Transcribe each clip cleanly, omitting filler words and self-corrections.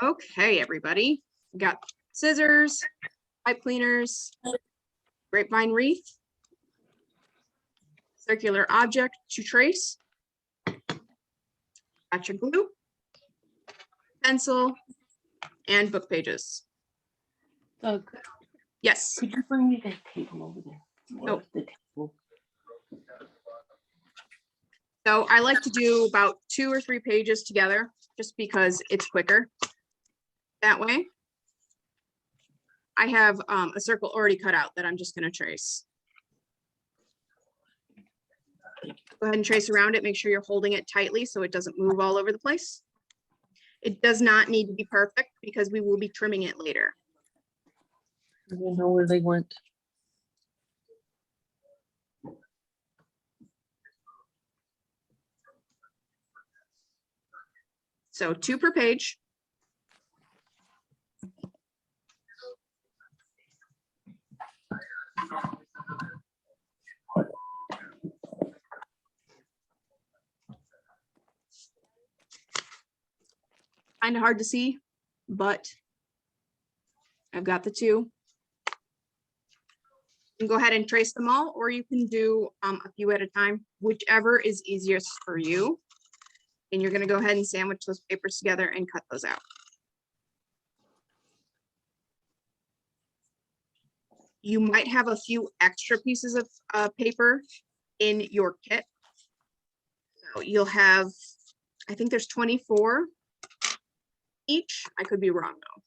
Okay, everybody. We got scissors, pipe cleaners, grapevine wreath, circular object to trace, got your glue, pencil, and book pages. Doug, Yes. could you bring me that table over there? Nope. The table. So I like to do about 2 or 3 pages together, just because it's quicker that way. I have a circle already cut out that I'm just going to trace. Go ahead and trace around it. Make sure you're holding it tightly so it doesn't move all over the place. It does not need to be perfect because we will be trimming it later. I don't know where they went. So 2 per page. Kind of hard to see, but I've got the 2. You can go ahead and trace them all, or you can do a few at a time, whichever is easiest for you. And you're going to go ahead and sandwich those papers together and cut those out. You might have a few extra pieces of paper in your kit. So you'll have, I think there's 24 each. I could be wrong though.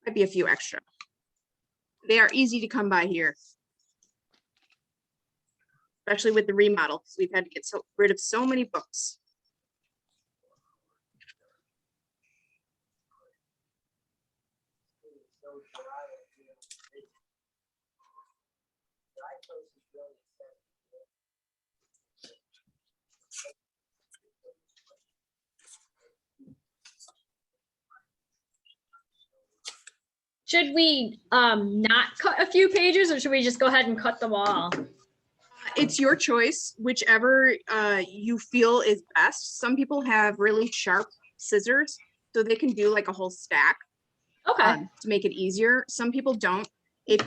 Might be a few extra. They are easy to come by here, especially with the remodel, because we've had to get rid of so many books. Should we not cut a few pages, or should we just go ahead and cut them all? It's your choice, whichever you feel is best. Some people have really sharp scissors, so they can do like a whole stack Okay. to make it easier. Some people don't. If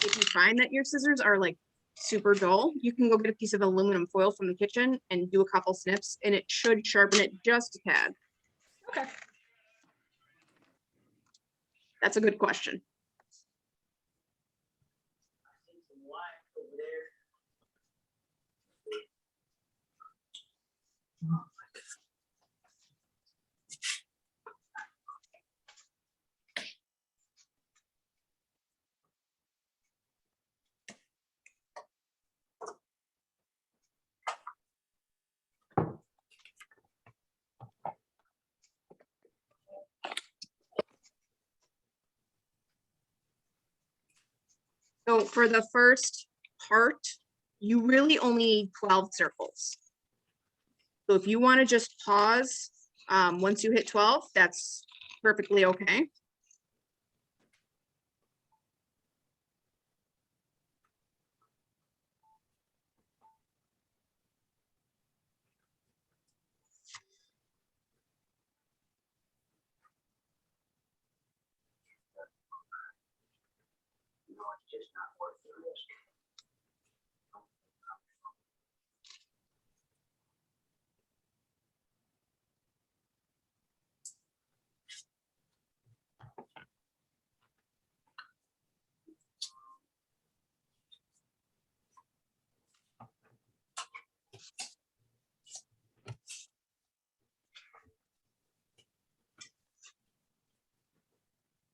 you find that your scissors are like super dull, you can go get a piece of aluminum foil from the kitchen and do a couple snips, and it should sharpen it just a tad. Okay. That's a good question. So for the first part, you really only need 12 circles. So if you want to just pause once you hit 12, that's perfectly okay.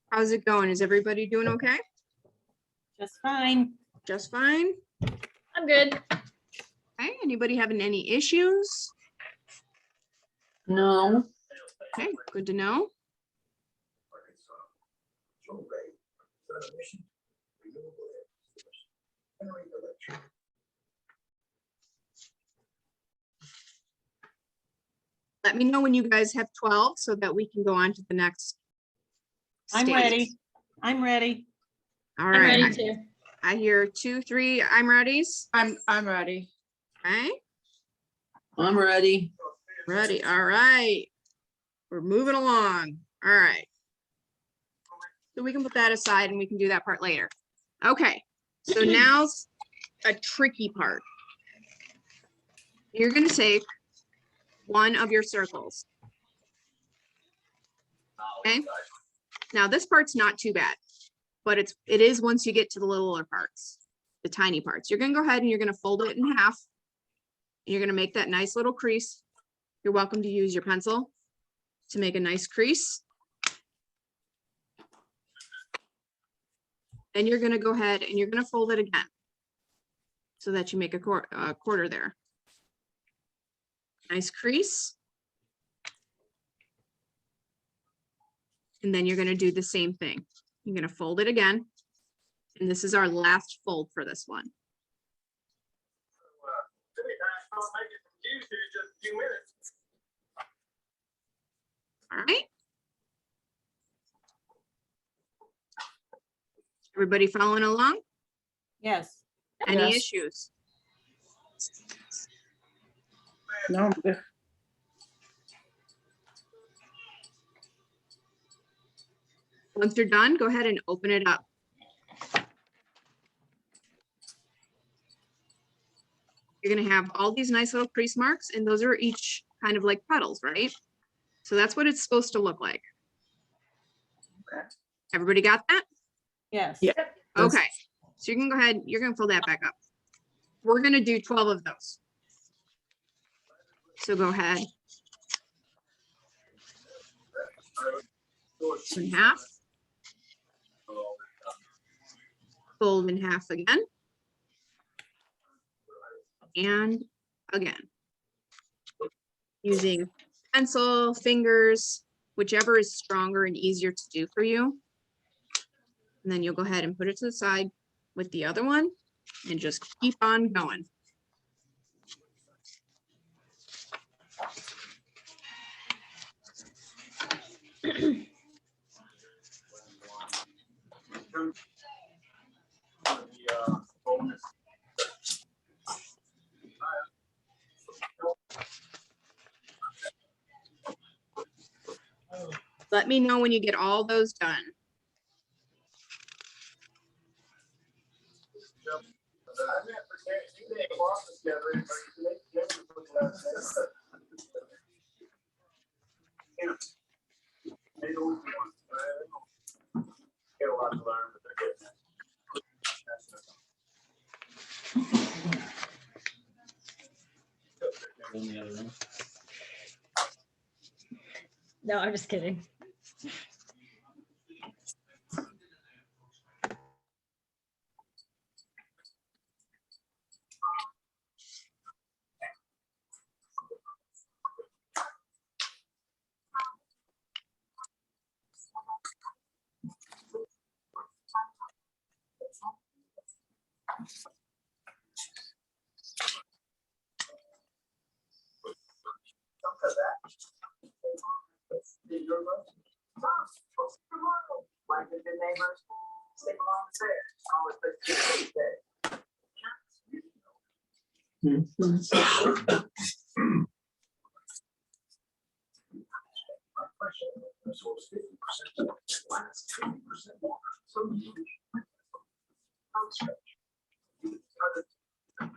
How's it going? Is everybody doing okay? Just fine. Just fine? I'm good. Okay, anybody having any issues? No. Okay, good to know. Let me know when you guys have 12 so that we can go on to the next I'm stage. ready. I'm ready. All I'm right. ready too. I hear 2, 3. I'm ready's. I'm ready. Okay, I'm ready. ready. All right. We're moving along. All right. So we can put that aside and we can do that part later. Okay, so now's a tricky part. You're gonna take one of your circles. Okay, now this part's not too bad, but it is once you get to the littler parts, the tiny parts. You're gonna go ahead and you're gonna fold it in half. You're gonna make that nice little crease. You're welcome to use your pencil to make a nice crease. Then you're gonna go ahead and you're gonna fold it again so that you make a quarter there. Nice crease. And then you're gonna do the same thing. You're gonna fold it again. And this is our last fold for this one. All right. Everybody following along? Yes. Any Yes. issues? No. Once you're done, go ahead and open it up. You're gonna have all these nice little crease marks, and those are each kind of like petals, right? So that's what it's supposed to look like. Everybody got that? Yes. Yeah. Okay, so you can go ahead, you're gonna fill that back up. We're gonna do 12 of those. So go ahead. In half. Fold in half again. And again. Using pencil, fingers, whichever is stronger and easier to do for you. And then you'll go ahead and put it to the side with the other one and just keep on going. Let me know when you get all those done. No, I'm just kidding.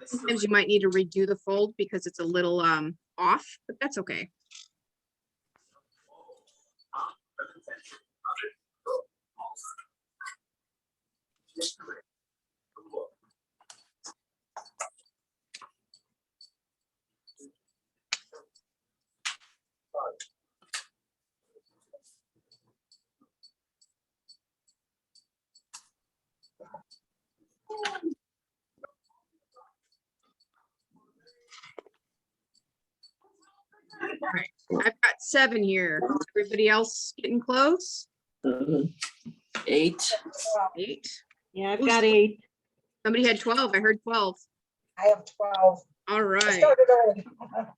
Sometimes you might need to redo the fold because it's a little off, but that's okay. All right, I've got 7 here. Everybody else getting close? 8. 8. Yeah, I've got 8. Somebody had 12. I heard 12. I have 12. All I right. started early.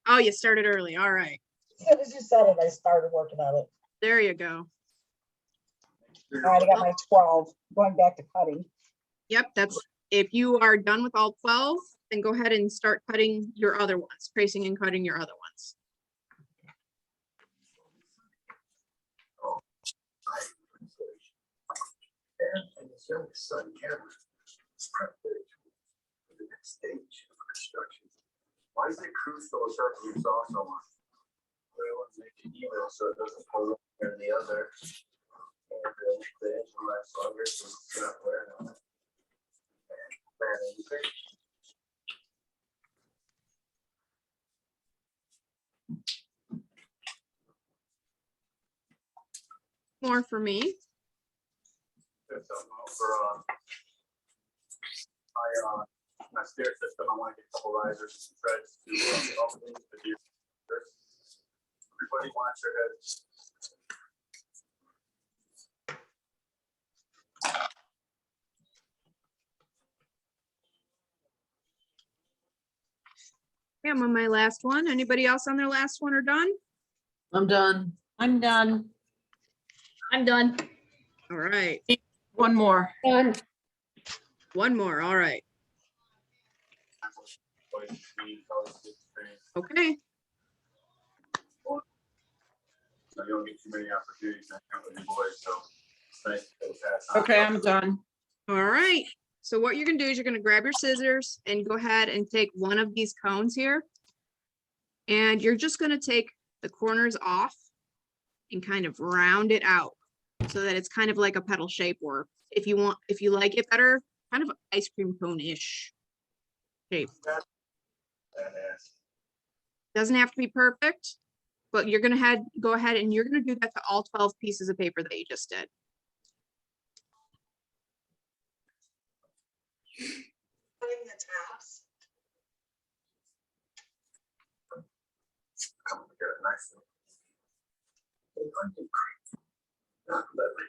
Oh, you started early. All right. As soon as you said it, I started working on it. There you go. All right, I got my 12, going back to cutting. Yep, that's, if you are done with all 12, then go ahead and start cutting your other ones, tracing and cutting your other ones. youngest son, Cameron, is prepared for the next stage of construction. Why is it Krystal sharpening his saw so much? Well, let's make it even so it doesn't pull one or the other. And the engine lasts longer, so it's not wearing on it. And man, anything. More for me. There's something over my stair system. I want to get a couple risers and threads to all things to do. Everybody wants their heads. Okay, I'm on my last one. Anybody else on their last one or done? I'm done. I'm done. I'm done. All right, One more. Done. one more. All right. Okay, So you don't get too many opportunities to hang out with you boys, so it's nice to pass on. Okay, I'm done. all right. So what you're gonna do is you're gonna grab your scissors and go ahead and take one of these cones here. And you're just gonna take the corners off and kind of round it out so that it's kind of like a petal shape, or if you want, if you like it better, kind of ice cream cone-ish shape. Badass. Doesn't have to be perfect, but you're gonna go ahead and you're gonna do that to all 12 pieces of paper that you just did. Come together nicely. Onion cream. Not leather.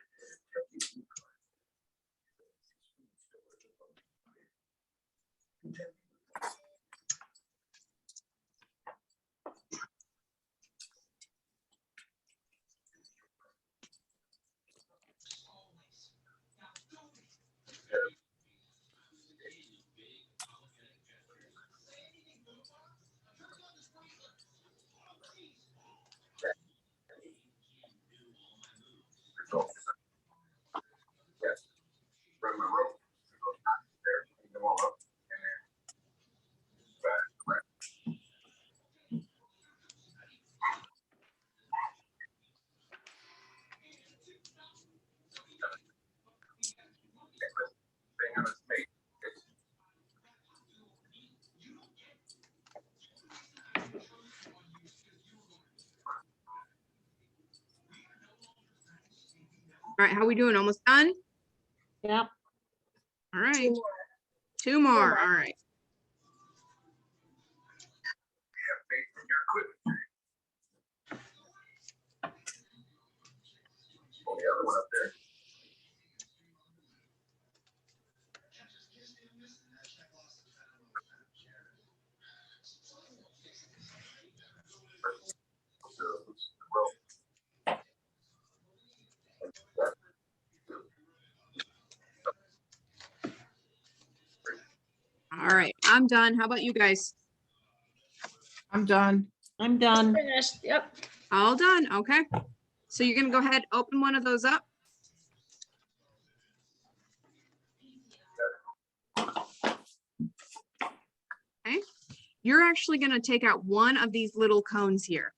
Yes. Run my rope. Go down there, clean them all up, and then back. Thing on its mate. All right, how we doing? Almost done? Yep. All right. Two more. All right. Have faith in your equipment. Oh, the other one up there. Well, All right, I'm done. How about you guys? I'm done. I'm done. Finished. Yep. All done, okay. So you're gonna go ahead, open one of those up. Okay, you're actually gonna take out one of these little cones here.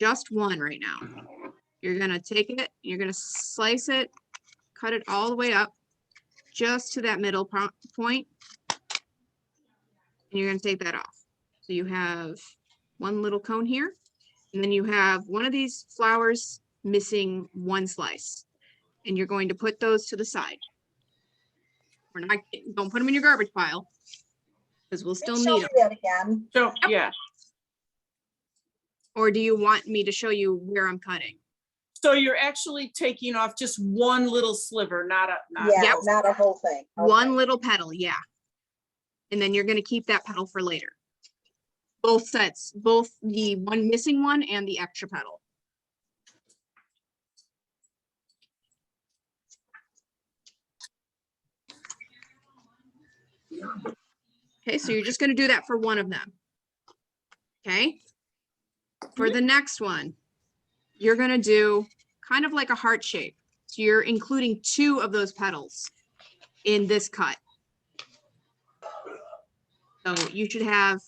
Just one right now. You're gonna take it, you're gonna slice it, cut it all the way up, just to that middle point. And you're gonna take that off. So you have one little cone here, and then you have one of these flowers missing one slice. And you're going to put those to the side. We're not, don't put them in your garbage pile, because we'll still Show need me them. that again. So, yeah. Or do you want me to show you where I'm cutting? So you're actually taking off just one little sliver, not Yeah, Yep. not a whole thing. One Okay. little petal, yeah. And then you're gonna keep that petal for later. Both sets, both the one missing one and the extra petal. Okay, so you're just gonna do that for one of them. Okay? For the next one, you're gonna do kind of like a heart shape. So you're including 2 of those petals in this cut. So you should have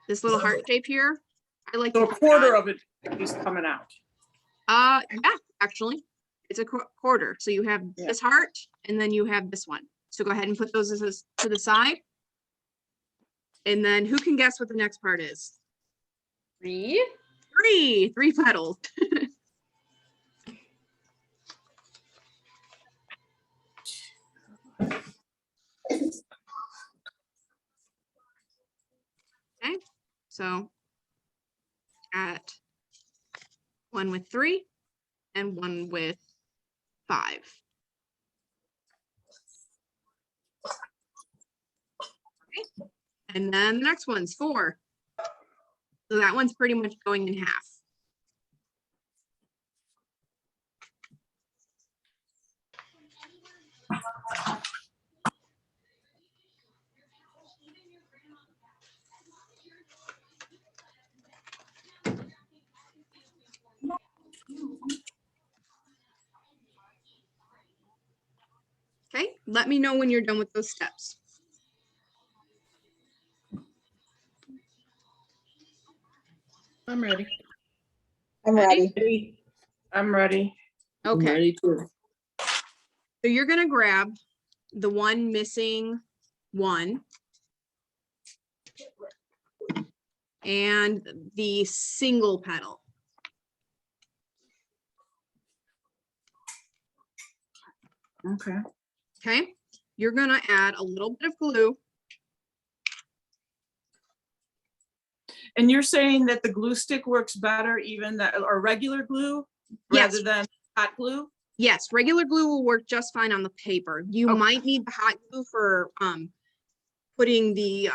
this little heart shape here. I like So to a keep it quarter on. of it is coming out. Yeah, actually, it's a quarter. So you have Yeah. this heart and then you have this one. So go ahead and put those to the side. And then who can guess what the next part is? 3. 3 petals. Okay, so at 1 with 3 and 1 with 5. Okay. And then the next one's 4. So that one's pretty much going in half. Okay, let me know when you're done with those steps. I'm ready. I'm Ready? ready. I'm ready. Okay, Ready too. so you're gonna grab the one missing 1 and the single petal. Okay. Okay, you're gonna add a little bit of glue. And you're saying that the glue stick works better even that, or regular glue Yes. rather than hot glue? Yes, regular glue will work just fine on the paper. You Okay. might need the hot glue for putting the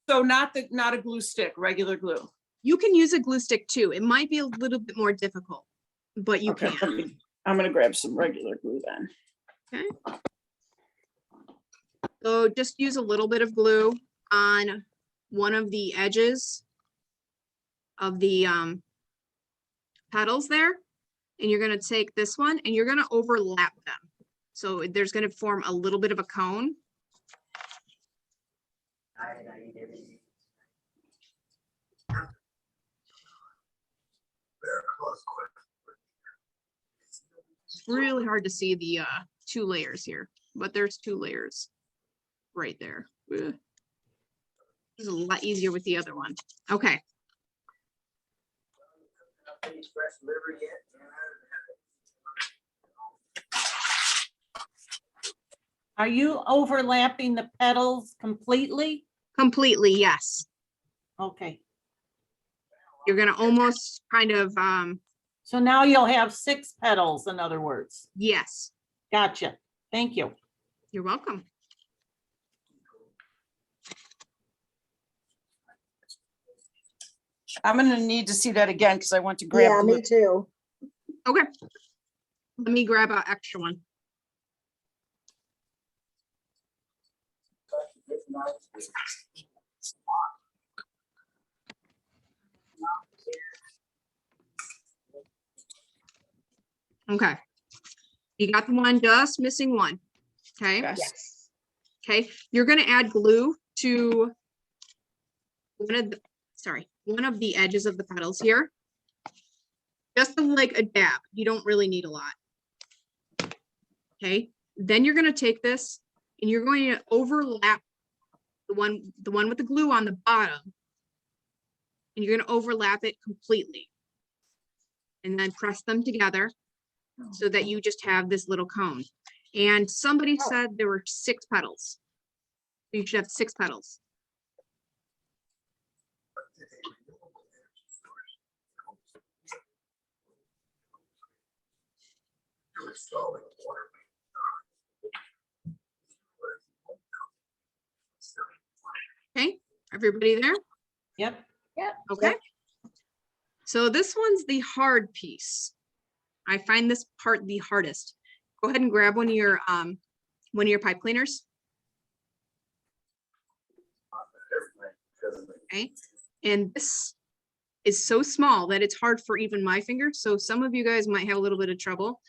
So not a glue stick, regular glue. you can use a glue stick too. It might be a little bit more difficult, but you Okay, can. I'm gonna grab some regular glue then. Okay. So just use a little bit of glue on one of the edges of the petals there. And you're gonna take this one and you're gonna overlap them. So there's gonna form a little bit of a cone. Very close, quick. It's really hard to see the 2 layers here, but there's 2 layers right there. Ugh. This is a lot easier with the other one. Okay, Fresh liver yet? Are you overlapping the petals completely? completely, yes. Okay, You're gonna almost kind of, so now you'll have 6 petals, in other words. yes, Gotcha. Thank you. you're welcome. I'm gonna need to see that again because I want to grab. Yeah, glue. me too. Okay. Let me grab an extra one. Okay. You got the one just missing 1. Okay. Yes. Yes. Okay. You're gonna add glue to one of the edges of the petals here. Just like a dab. You don't really need a lot. Okay. Then you're gonna take this and you're going to overlap the one with the glue on the bottom. And you're gonna overlap it completely. And then press them together so that you just have this little cone. And somebody Oh. said there were 6 petals. You should have 6 petals. Okay, everybody there? Yep. Okay. So this one's the hard piece. I find this part the hardest. Go ahead and grab one of your pipe cleaners. Okay. And this is so small that it's hard for even my fingers. So some of you guys might have a little bit of trouble,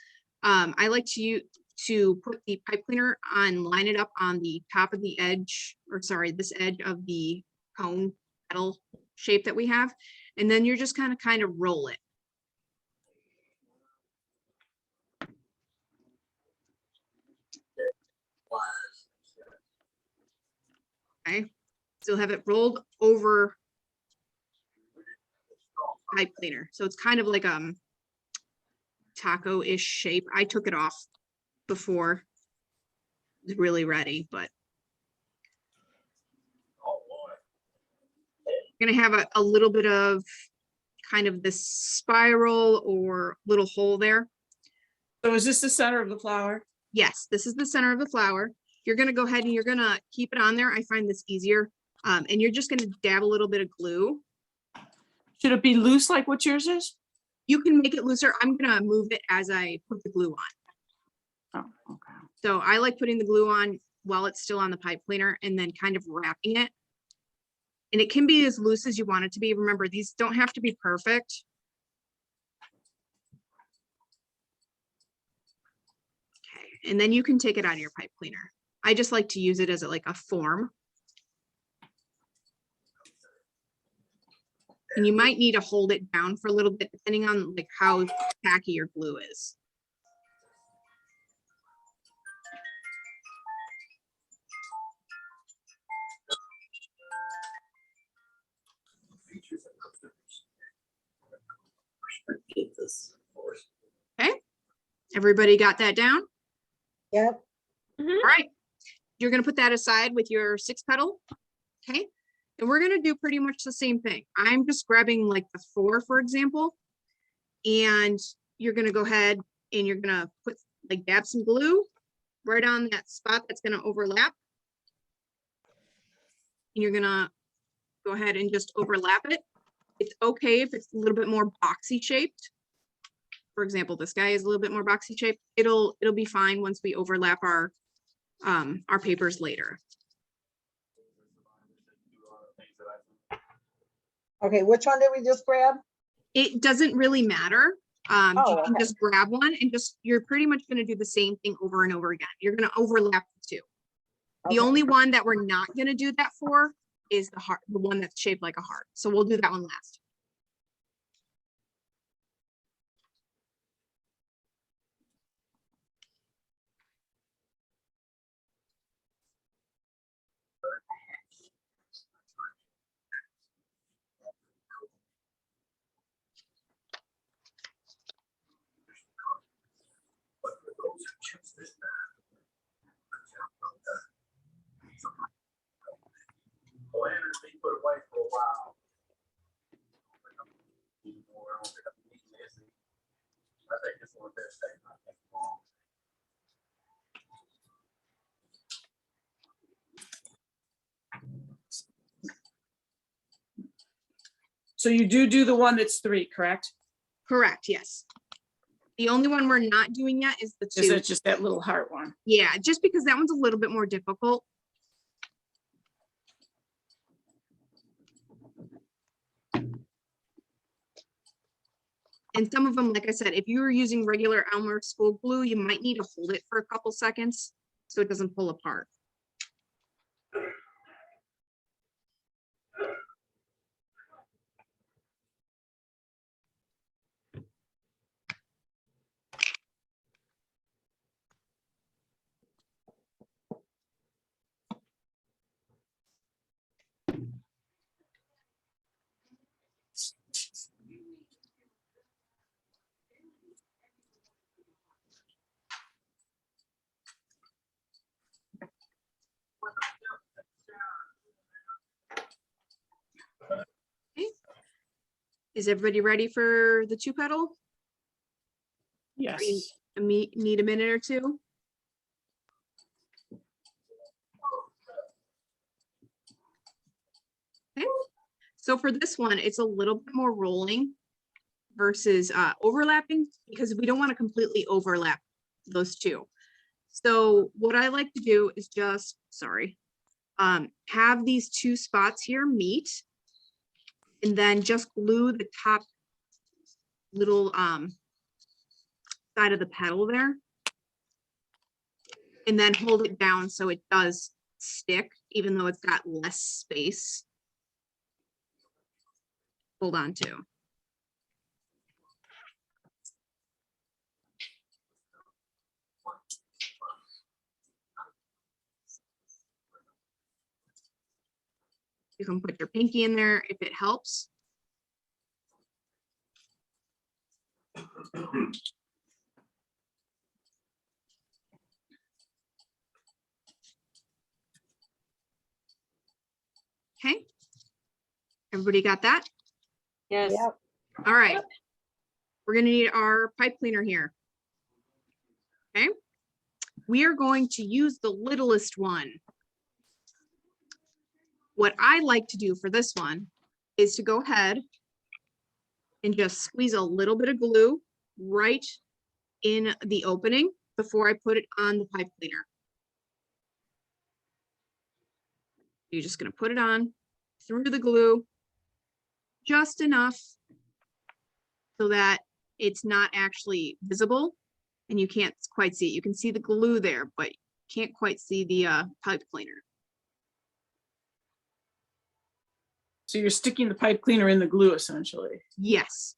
I like to put the pipe cleaner on, line it up on the top of the edge, or sorry, this edge of the cone petal shape that we have. And then you're just kind of roll it. Okay, so have it rolled over pipe cleaner. So it's kind of like taco-ish shape. I took it off before it's really ready, but you're gonna have a little bit of kind of this spiral or little hole there. So is this the center of the flower? Yes, this is the center of the flower. You're gonna go ahead and you're gonna keep it on there. I find this easier. And you're just gonna dab a little bit of glue. Should it be loose like what yours is? You can make it looser. I'm gonna move it as I put the glue on. Oh, okay. So I like putting the glue on while it's still on the pipe cleaner and then kind of wrapping it. And it can be as loose as you want it to be. Remember, these don't have to be perfect. Okay, and then you can take it out of your pipe cleaner. I just like to use it as like a form. And you might need to hold it down for a little bit, depending on like how tacky your glue is. Okay, everybody got that down? Yep. All right, you're gonna put that aside with your 6 petal. Okay, and we're gonna do pretty much the same thing. I'm just grabbing like the 4, for example, and you're gonna go ahead and you're gonna put like dab some glue right on that spot that's gonna overlap. And you're gonna go ahead and just overlap it. It's okay if it's a little bit more boxy shaped. For example, this guy is a little bit more boxy shaped. It'll be fine once we overlap our papers later. Okay, which one did we just grab? It doesn't really matter. Oh, You can okay. just grab one and you're pretty much gonna do the same thing over and over again. You're gonna overlap the 2. The Okay. only one that we're not gonna do that for is the heart, the one that's shaped like a heart. So we'll do that one last. So you do the one that's 3, correct? Correct, yes. The only one we're not doing yet is the Is 2. it just that little heart one? Yeah, just because that one's a little bit more difficult. And some of them, like I said, if you were using regular Elmer school glue, you might need to hold it for a couple seconds so it doesn't pull apart. Okay. Is everybody ready for the 2 petal? Yes. Or you need a minute or 2? Okay. So for this one, it's a little bit more rolling versus overlapping because we don't want to completely overlap those 2. So what I like to do is just, have these 2 spots here meet and then just glue the top little side of the petal there. And then hold it down so it does stick, even though it's got less space. Hold on to. You can put your pinky in there if it helps. Okay. Everybody got that? Yes. Yep. All right. We're gonna need our pipe cleaner here. Okay. We are going to use the littlest one. What I like to do for this one is to go ahead and just squeeze a little bit of glue right in the opening before I put it on the pipe cleaner. You're just gonna put it on through the glue, just enough so that it's not actually visible and you can't quite see it. You can see the glue there, but can't quite see the pipe cleaner. So you're sticking the pipe cleaner in the glue essentially. Yes.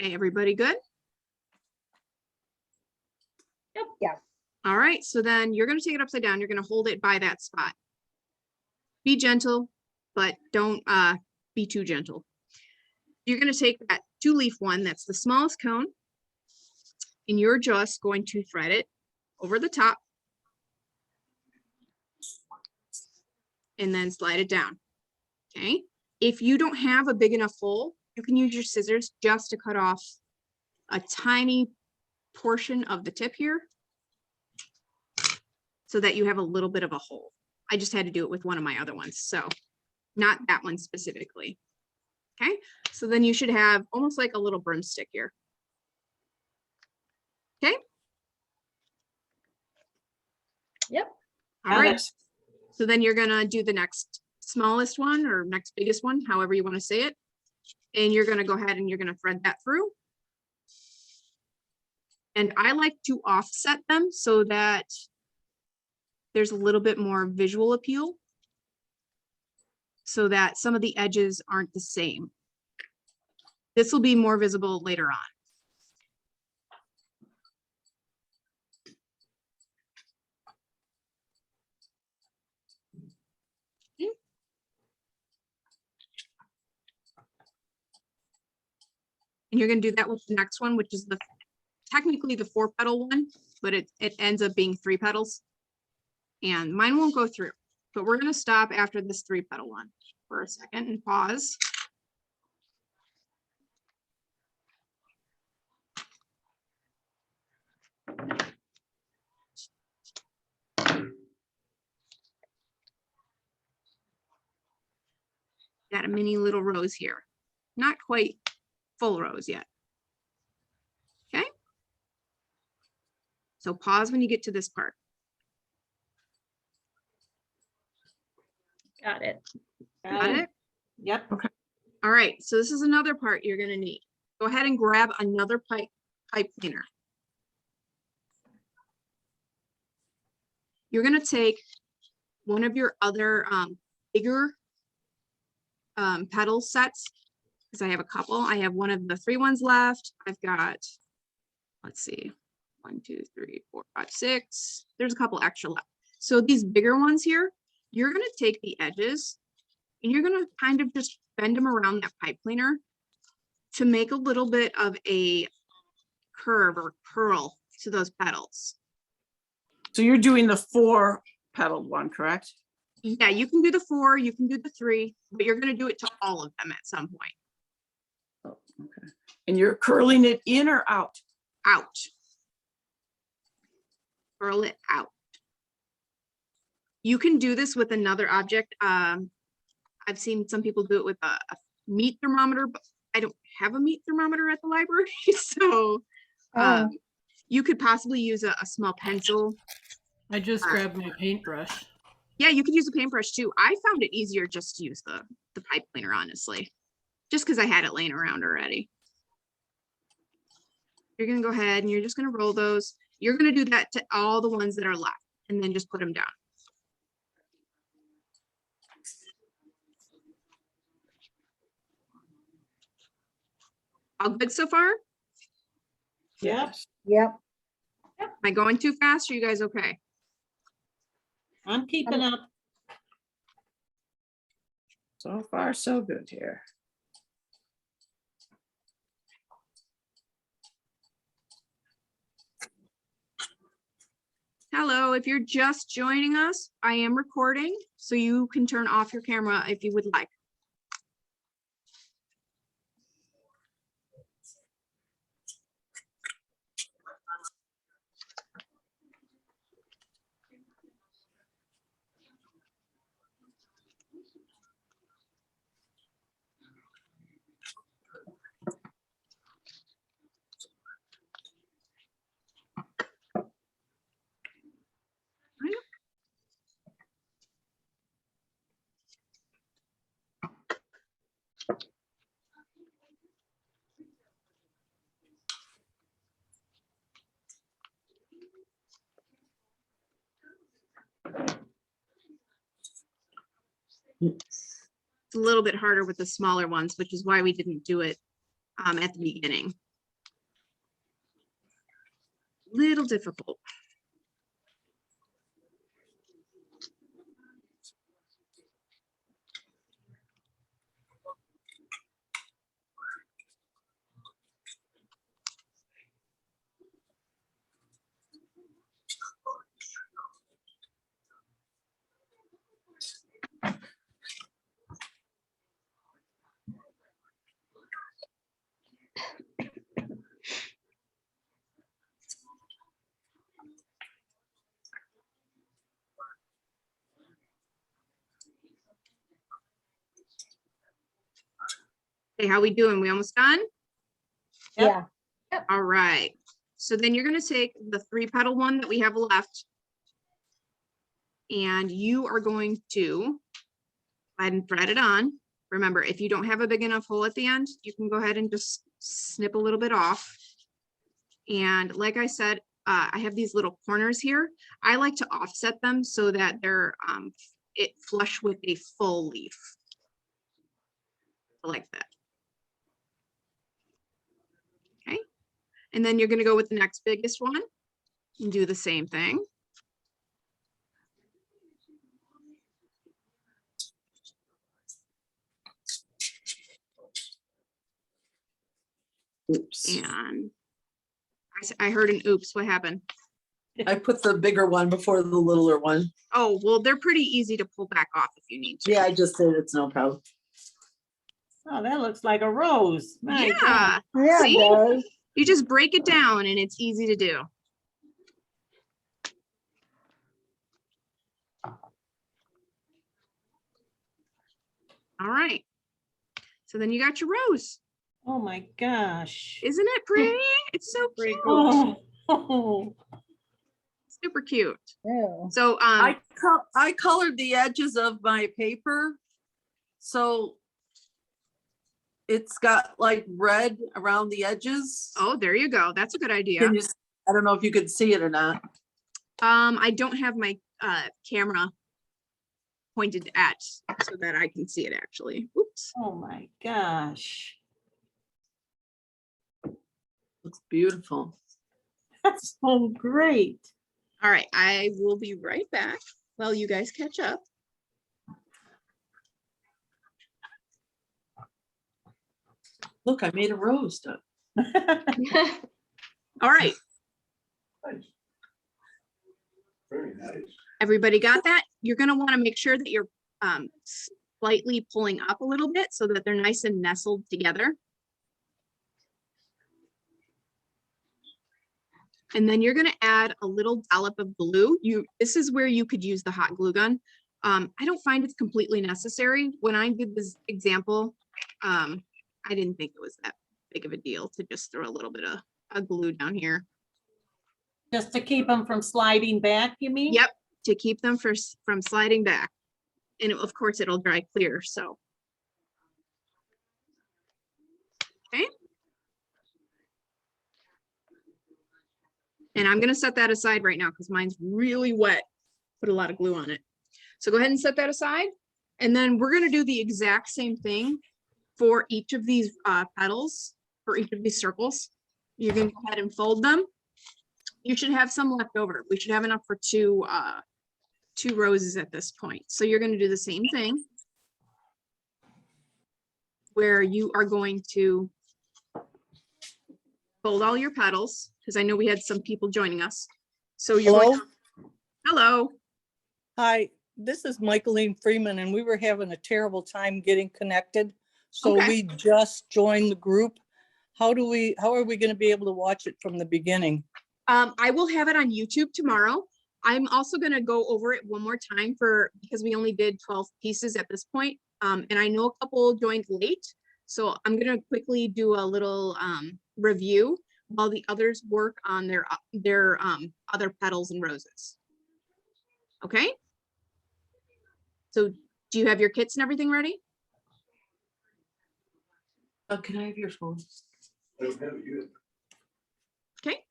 Okay, everybody good? Yep. Yeah. All right, so then you're gonna take it upside down. You're gonna hold it by that spot. Be gentle, but don't be too gentle. You're gonna take that 2-leaf one, that's the smallest cone, and you're just going to thread it over the top and then slide it down. Okay, if you don't have a big enough hole, you can use your scissors just to cut off a tiny portion of the tip here so that you have a little bit of a hole. I just had to do it with one of my other ones, so not that one specifically. Okay, so then you should have almost like a little broomstick here. Okay. Yep. All right, Yes. so then you're gonna do the next smallest one or next biggest one, however you want to say it. And you're gonna go ahead and you're gonna thread that through. And I like to offset them so that there's a little bit more visual appeal, so that some of the edges aren't the same. This will be more visible later on. And you're gonna do that with the next one, which is technically the 4-petal one, but it ends up being 3 petals. And mine won't go through, but we're gonna stop after this 3-petal one for a second and pause. Got a mini little rose here. Not quite full rose yet. Okay. So pause when you get to this part. Got it. Got it? Yep. All right, so this is another part you're gonna need. Go ahead and grab another pipe cleaner. You're gonna take one of your other bigger petal sets, because I have a couple. I have one of the 3 ones left. I've got, let's see, 1, 2, 3, 4, 5, 6. There's a couple extra left. So these bigger ones here, you're gonna take the edges and you're gonna kind of just bend them around that pipe cleaner to make a little bit of a curve or curl to those petals. So you're doing the 4-petaled one, correct? Yeah, you can do the 4, you can do the 3, but you're gonna do it to all of them at some point. Oh, okay. And you're curling it in or out? Out. Curl it out. You can do this with another object. I've seen some people do it with a meat thermometer, but I don't have a meat thermometer at the library. So Oh. you could possibly use a small pencil I just grabbed my paintbrush. Yeah, you could use a paintbrush too. I found it easier just to use the pipe cleaner, honestly. Just because I had it laying around already. You're gonna go ahead and you're just gonna roll those. You're gonna do that to all the ones that are left and then just put them down. All good so far? Yep, Yep, Am I going too fast? Are you guys okay? I'm keeping up. So far, so good here. Hello, if you're just joining us, I am recording, so you can turn off your camera if you would like. It's a little bit harder with the smaller ones, which is why we didn't do it at the beginning. Little difficult. Hey, how we doing? We almost done? Yep. yeah, All right. So then you're gonna take the 3-petal one that we have left. And you are going to go ahead and thread it on. Remember, if you don't have a big enough hole at the end, you can go ahead and just snip a little bit off. And like I said, I have these little corners here. I like to offset them so that they're it flush with a full leaf. Like that. Okay. And then you're going to go with the next biggest one and do the same thing. Oops. And I heard an oops. What happened? I put the bigger one before the littler one. Oh, well, they're pretty easy to pull back off if you need to. Yeah, I just did. It's no problem. Oh, that looks like a rose. My God. Yeah. yeah, See? it does. You just break it down and it's easy to do. All right. So then you got your rose. Oh, my gosh. Isn't it pretty? It's so cute. Oh, Super cute. Ew. So I colored the edges of my paper. So it's got like red around the edges. oh, there you go. That's a good idea. Can you, I don't know if you could see it or not. I don't have my camera pointed at so that I can see it actually. Oops. oh, my gosh. Looks beautiful. That's so great. All right, I will be right back while you guys catch up. Look, I made a rose. All right, Very nice. everybody got that? You're gonna wanna make sure that you're slightly pulling up a little bit so that they're nice and nestled together. And then you're gonna add a little dollop of glue. This is where you could use the hot glue gun. I don't find it's completely necessary. When I did this example, I didn't think it was that big of a deal to just throw a little bit of glue down here. Just to keep them from sliding back, you mean? Yep, to keep them from sliding back. And of course, it'll dry clear, so. Okay. And I'm gonna set that aside right now because mine's really wet. Put a lot of glue on it. So go ahead and set that aside. And then we're gonna do the exact same thing for each of these petals, for each of these circles. You're gonna go ahead and fold them. You should have some left over. We should have enough for two roses at this point. So you're gonna do the same thing where you are going to fold all your petals, because I know we had some people joining us. So you're going to, hello. Hi, this is Michaeline Freeman, and we were having a terrible time getting connected. So Okay. we just joined the group. How are we going to be able to watch it from the beginning? I will have it on YouTube tomorrow. I'm also gonna go over it one more time because we only did 12 pieces at this point. And I know a couple joined late, so I'm gonna quickly do a little review while the others work on their other petals and roses. Okay? So do you have your kits and everything ready? Can I have your phone? I don't have it yet. Okay,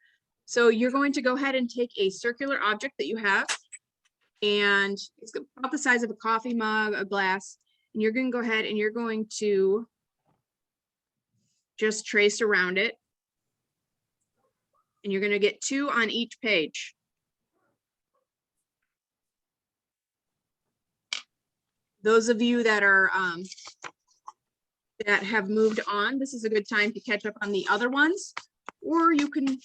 so you're going to go ahead and take a circular object that you have, and it's about the size of a coffee mug, a glass, and you're going to go ahead and you're going to just trace around it. And you're going to get 2 on each page. Those of you that are that have moved on, this is a good time to catch up on the other ones, or you can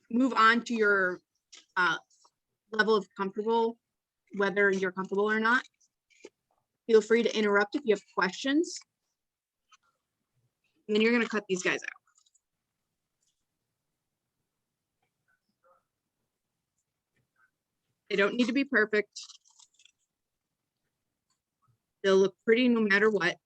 move on to your level of comfortable, whether you're comfortable or not. Feel free to interrupt if you have questions. And then you're going to cut these guys out. They don't need to be perfect. They'll look pretty no matter what.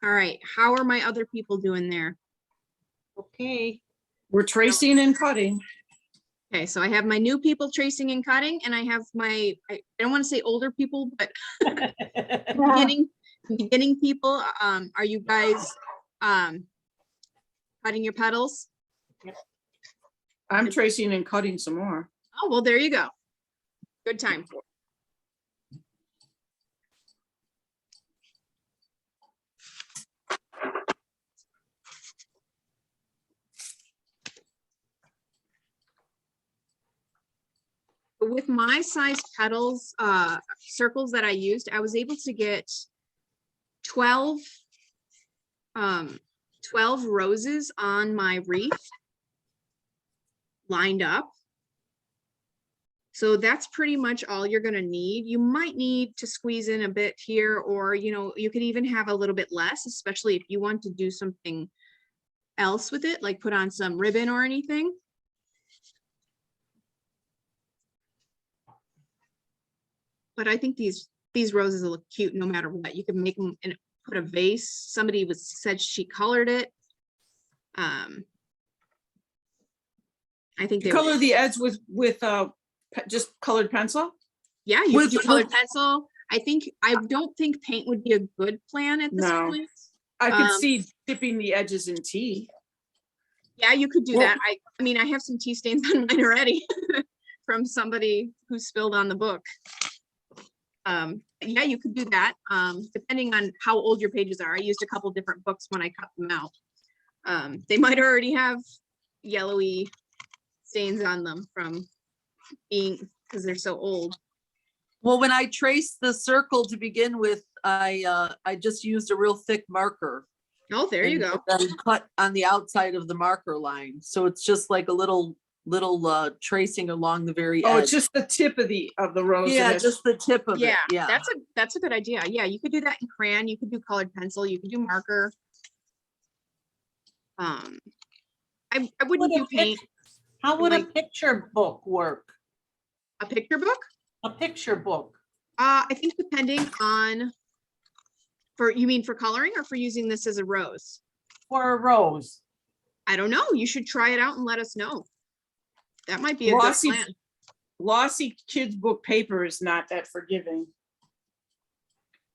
All right, how are my other people doing there? Okay. We're tracing and cutting. Okay, so I have my new people tracing and cutting, and I have my, I don't want to say older people, but beginning people. Are you guys cutting your petals? I'm tracing and cutting some more. Oh, well, there you go. Good time for it. With my size petals, circles that I used, I was able to get 12 roses on my wreath lined up. So that's pretty much all you're gonna need. You might need to squeeze in a bit here, or, you know, you could even have a little bit less, especially if you want to do something else with it, like put on some ribbon or anything. But I think these roses will look cute no matter what. You can make them and put a vase. Somebody said she colored it. I think they Color the edge with just colored pencil. yeah, you could do With- colored pencil. I don't think paint would be a good plan at this No. point. I could Um, see dipping the edges in tea. Yeah, you could do Well- that. I mean, I have some tea stains on mine already from somebody who spilled on the book. Yeah, you could do that. Depending on how old your pages are. I used a couple different books when I cut them out. They might already have yellowy stains on them from being, because they're so old. Well, when I traced the circle to begin with, I just used a real thick marker. Oh, there you go. and then cut on the outside of the marker line. So it's just like a little tracing along the very Oh, edge. it's just the tip of the rose. and Yeah, it's- just the tip of it. Yeah, Yeah. that's a good idea. Yeah, you could do that in crayon, you could do colored pencil, you could do marker. I wouldn't do paint. How would a like- picture book work? A picture book? A picture book? I think depending on, you mean for coloring or for using this as a rose? For a rose? I don't know. You should try it out and let us know. That might be a good Glossy, plan. glossy kids book paper is not that forgiving.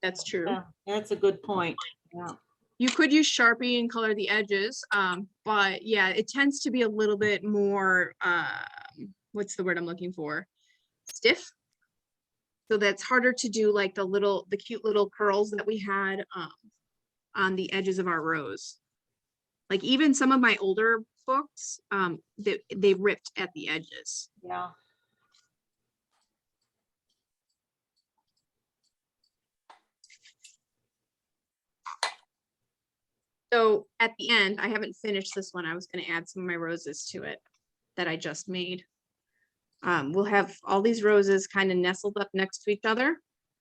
That's true. Yeah, that's a good point. Yeah. You could use Sharpie and color the edges, but yeah, it tends to be a little bit more, what's the word I'm looking for? Stiff. So that's harder to do, like the cute little curls that we had on the edges of our rose. Like even some of my older books, they ripped at the edges. Yeah. So at the end, I haven't finished this one. I was going to add some of my roses to it that I just made. We'll have all these roses kind of nestled up next to each other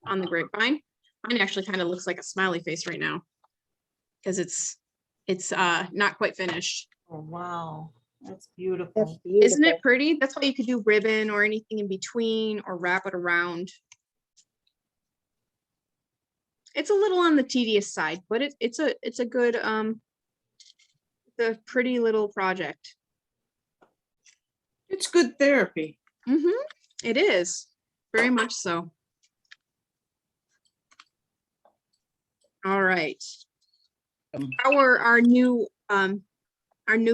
on the grapevine. Mine actually kind of looks like a smiley face right now because it's not quite finished. Oh, wow. That's That's beautiful. Isn't beautiful. it pretty? That's why you could do ribbon or anything in between or wrap it around. It's a little on the tedious side, but it's a good it's a pretty little project. It's good therapy. It is very much so. All right. How are our new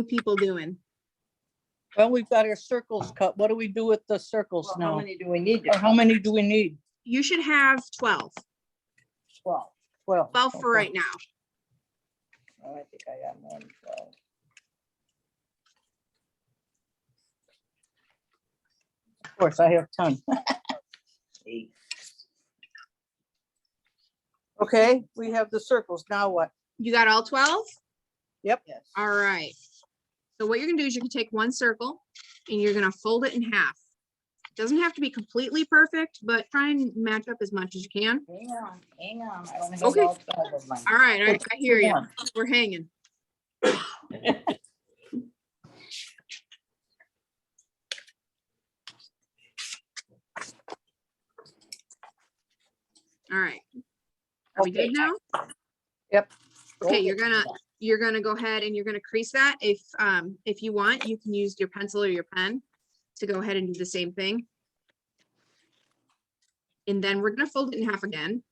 people doing? Well, we've got our circles cut. What do we do with the circles Well, how now? many do we need? Or how many do we need? You should have 12. 12. 12 for okay. right now. Oh, I think I got more than 12. Of course, I have 10. Okay, we have the circles. Now what? You got all 12? Yes. All right. So what you're gonna do is you can take one circle and you're gonna fold it in half. Doesn't have to be completely perfect, but try and match up as much as you can. Hang on. I don't have Okay. all 12 of mine. All right, I hear you. Come on. We're hanging. All right. Are we Okay. good now? Yep. Okay, Fold you're it. gonna go ahead and you're gonna crease that. If you want, you can use your pencil or your pen to go ahead and do the same thing. And then we're gonna fold it in half again.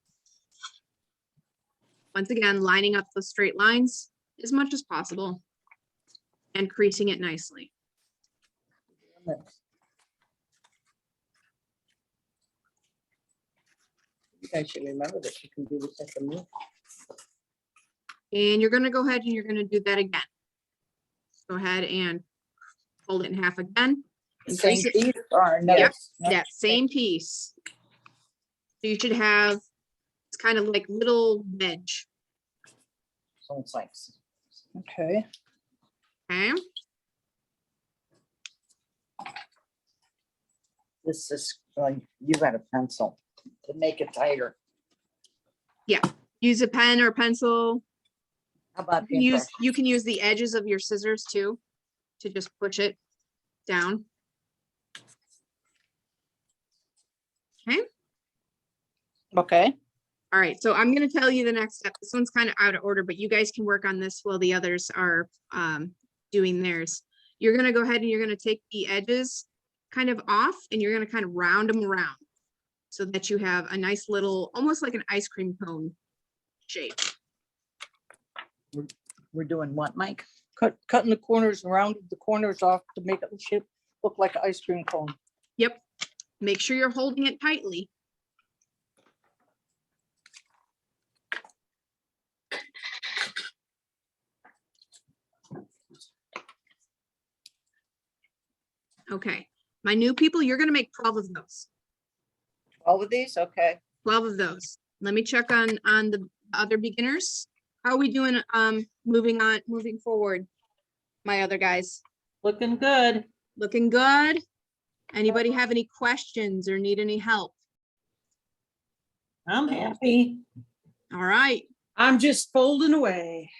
Once again, lining up those straight lines as much as possible and creasing it nicely. You guys should remember that you can do this at the move. And you're gonna go ahead and you're gonna do that again. Go ahead and fold it in half again. and Same crease it. piece or another? Yep, another that same piece. So you should have, it's kind of like little wedge, So it's like, Okay. okay? this is, you got a pencil to make it tighter. Use a pen or pencil. How about You can use the edges of your scissors too, to just push it down. Okay, Okay. all right, so I'm gonna tell you the next step. This one's kind of out of order, but you guys can work on this while the others are doing theirs. You're gonna go ahead and you're gonna take the edges kind of off and you're gonna kind of round them around so that you have a nice little, almost like an ice cream cone shape. We're doing what, Mike? Cutting the corners, rounded the corners off to make it shape look like an ice cream cone. Yep, make sure you're holding it tightly. Okay, my new people, you're gonna make 12 of those. All of these? Okay. 12 of those. Let me check on the other beginners. How are we doing, moving forward? My other guys, Looking good. looking good? Anybody have any questions or need any help? I'm happy. All right, I'm just folding away.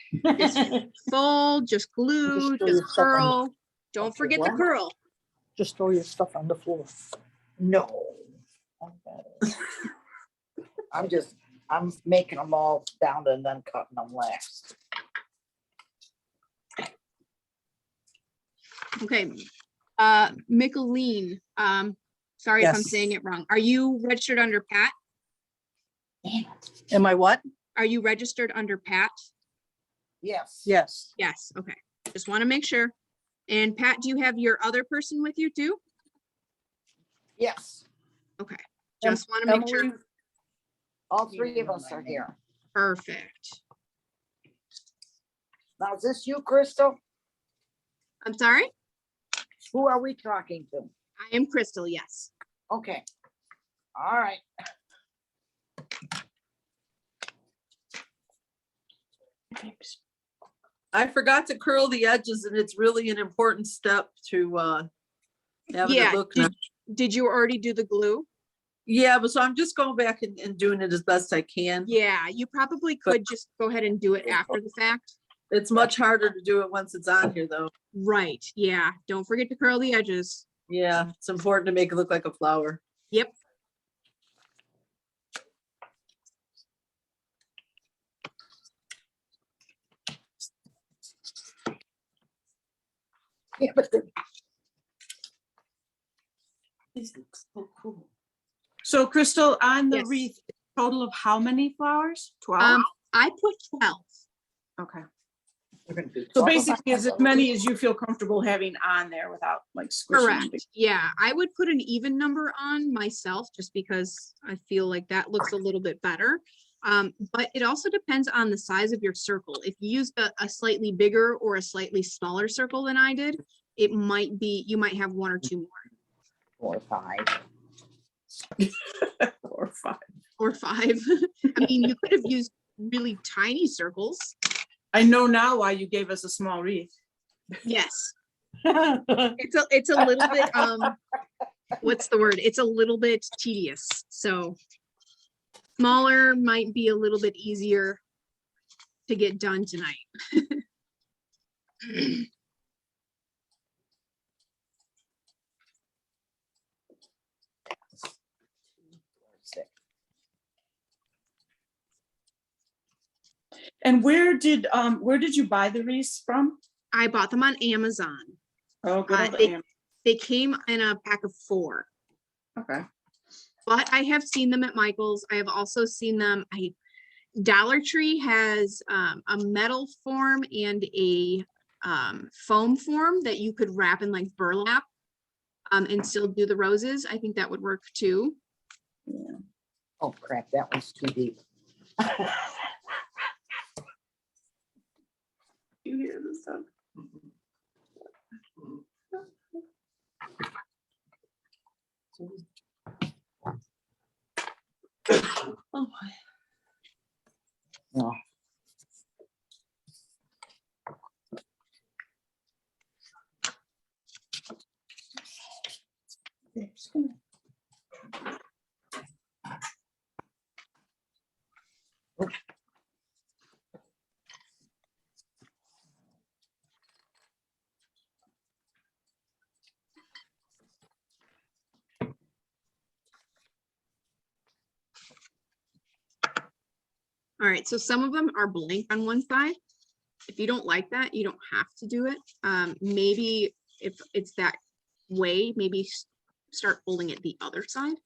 fold, just glue, throw just your stuff on the- curl. Don't Okay, forget the what? curl. Just throw your stuff on the floor. No. I'm making them all down and then cutting them last. Okay, Micheline, sorry if I'm Yes. saying it wrong. Are you registered under Pat? Am I what? Are you registered under Pat? Yes. Yes. Yes, okay. Just want to make sure. And Pat, do you have your other person with you too? Yes. Okay, just want to make sure. Emily, All three of us are here. Perfect. Now, is this you, Krystal? I'm sorry? Who are we talking to? I am Krystal, yes. Okay. All right. I forgot to curl the edges and it's really an important step to have Yeah, it look nice. Did you already do the glue? Yeah, but so I'm just going back and doing it as best I can. Yeah, you probably could just go ahead and do it after the fact. It's much harder to do it once it's on here though. Right, yeah. Don't forget to curl the edges. Yeah, it's important to make it look like a flower. Yep. Yeah, but These look so cool. So Crystal, on the Yes. wreath, total of how many flowers? 12? I put 12. Okay. we're gonna do So 12 of basically, us. as many as you feel comfortable having on there without like squishing. Correct. Yeah, I would put an even number on myself just because I feel like that looks a little bit better. But it also depends on the size of your circle. If you used a slightly bigger or a slightly smaller circle than I did, it might be, you might have one or two more 4 or 5. Or 5. or 5. I mean, you could have used really tiny circles. I know now why you gave us a small wreath. Yes, it's a little bit, what's the word? It's a little bit tedious. So smaller might be a little bit easier to get done tonight. And where did you buy the wreaths from? I bought them on Amazon. Oh, good old they- Am. They came in a pack of 4, Okay. but I have seen them at Michael's. I have also seen them. Dollar Tree has a metal form and a foam form that you could wrap in like burlap and still do the roses. I think that would work too. Oh crap, that one's too deep. You hear this stuff? Oh my. No. All right, so some of them are blank on one side. If you don't like that, you don't have to do it. Maybe if it's that way, maybe start folding it the other side.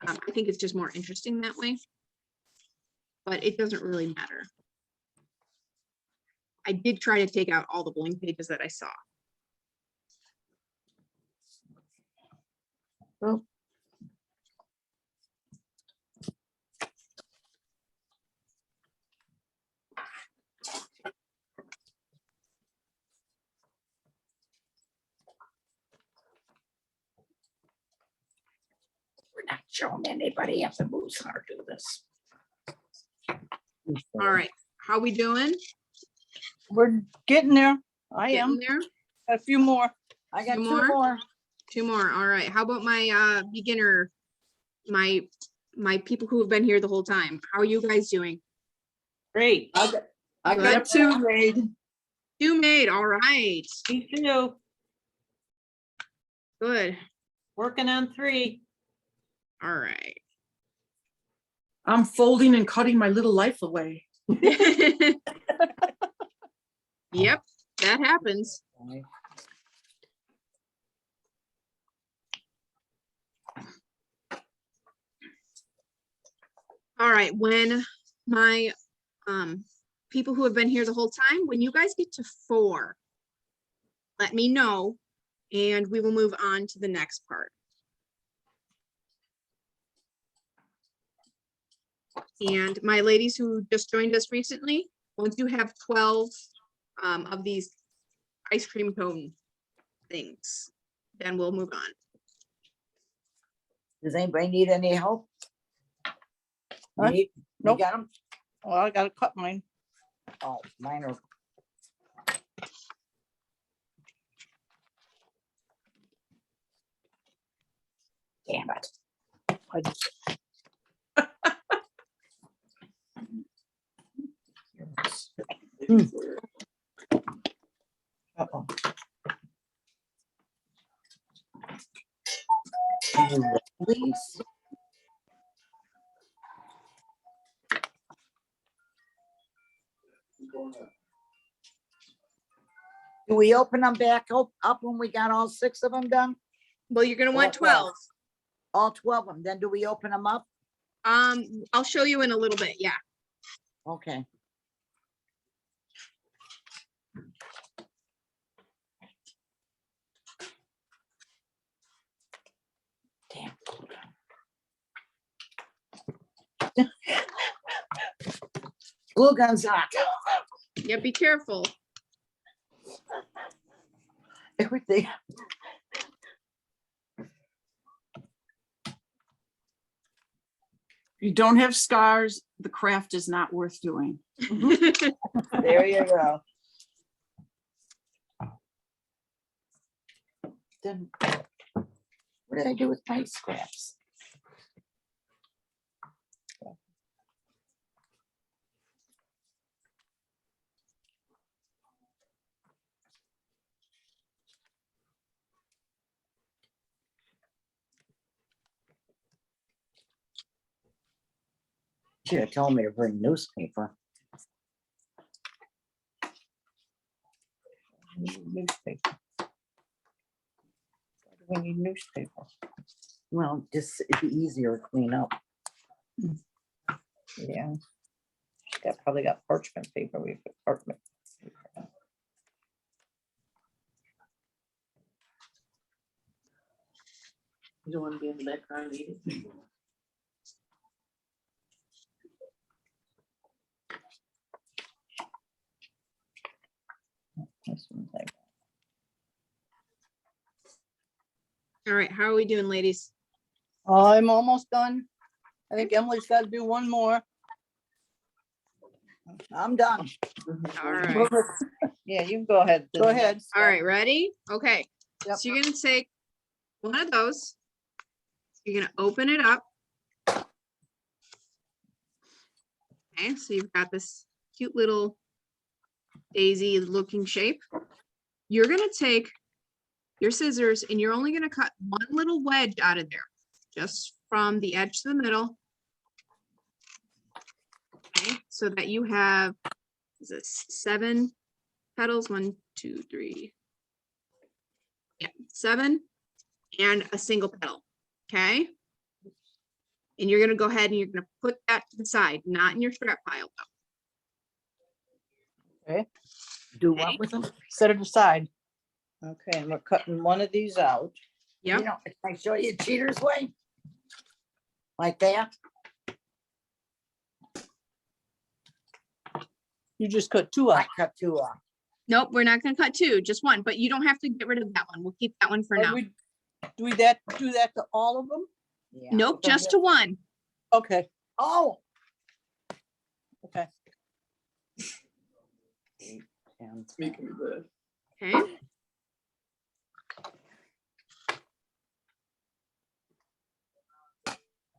I think it's just more interesting that way. But it doesn't really matter. I did try to take out all the blank pages that I saw. We're not showing anybody at the booth how to do this. All right, How we doing? We're getting there. I Getting am. there? A few more. I got Two two more? more. Two more. All right. How about my beginner, my people who have been here the whole time? How are you guys doing? Great. I Good. got two made. Two made. All right. Me too. Good. Working on 3. All right. I'm folding and cutting my little life away. Yep, that happens. All right, when my people who have been here the whole time, when you guys get to 4, let me know and we will move on to the next part. And my ladies who just joined us recently, once you have 12 of these ice cream cone things, then we'll move on. Does anybody need any help? Huh? You Nope. got them? Well, I gotta cut mine. Oh, mine are. Damn it. I just- Uh-oh. Please. Do we open them back up when we got all 6 of them done? Well, you're gonna want 12. All 12 of them, then do we open them up? I'll show you in a little bit, yeah. Okay. Damn. Glue gun's hot. Yeah, be careful. Everything. If you don't have scars, the craft is not worth doing. There you go. Then, what did I do with my scraps? Should have told me to bring newspaper. Newspaper. We need newspaper. Well, just it'd be easier to clean up. Yeah. Probably got parchment paper. We put parchment. paper. You don't want to be in the background eating. This one's like- All right, how are we doing, ladies? I'm almost done. I think Emily's got to do one more. I'm done. All right. Yeah, you can go ahead. Go ahead. All right, ready? Okay. Yep. So you're gonna take one of those. You're gonna open it up. Okay, so you've got this cute little daisy looking shape. You're gonna take your scissors and you're only gonna cut one little wedge out of there, just from the edge to the middle. Okay, so that you have, is this 7 petals? 1, 2, 3. Yeah, 7 and a single petal. Okay. And you're gonna go ahead and you're gonna put that to the side, not in your scrap pile though. Okay, Do what with them? set it aside. Okay, and we're cutting one of these out. You Yep. know, can I show you cheater's way? Like that? You just cut 2 I out. cut 2 off. Nope, we're not gonna cut 2, just 1, but you don't have to get rid of that one. We'll keep that one for Or now. do we do that to all of them? Yeah. Nope, just to 1. Okay, Oh, okay. And Making me laugh. Okay,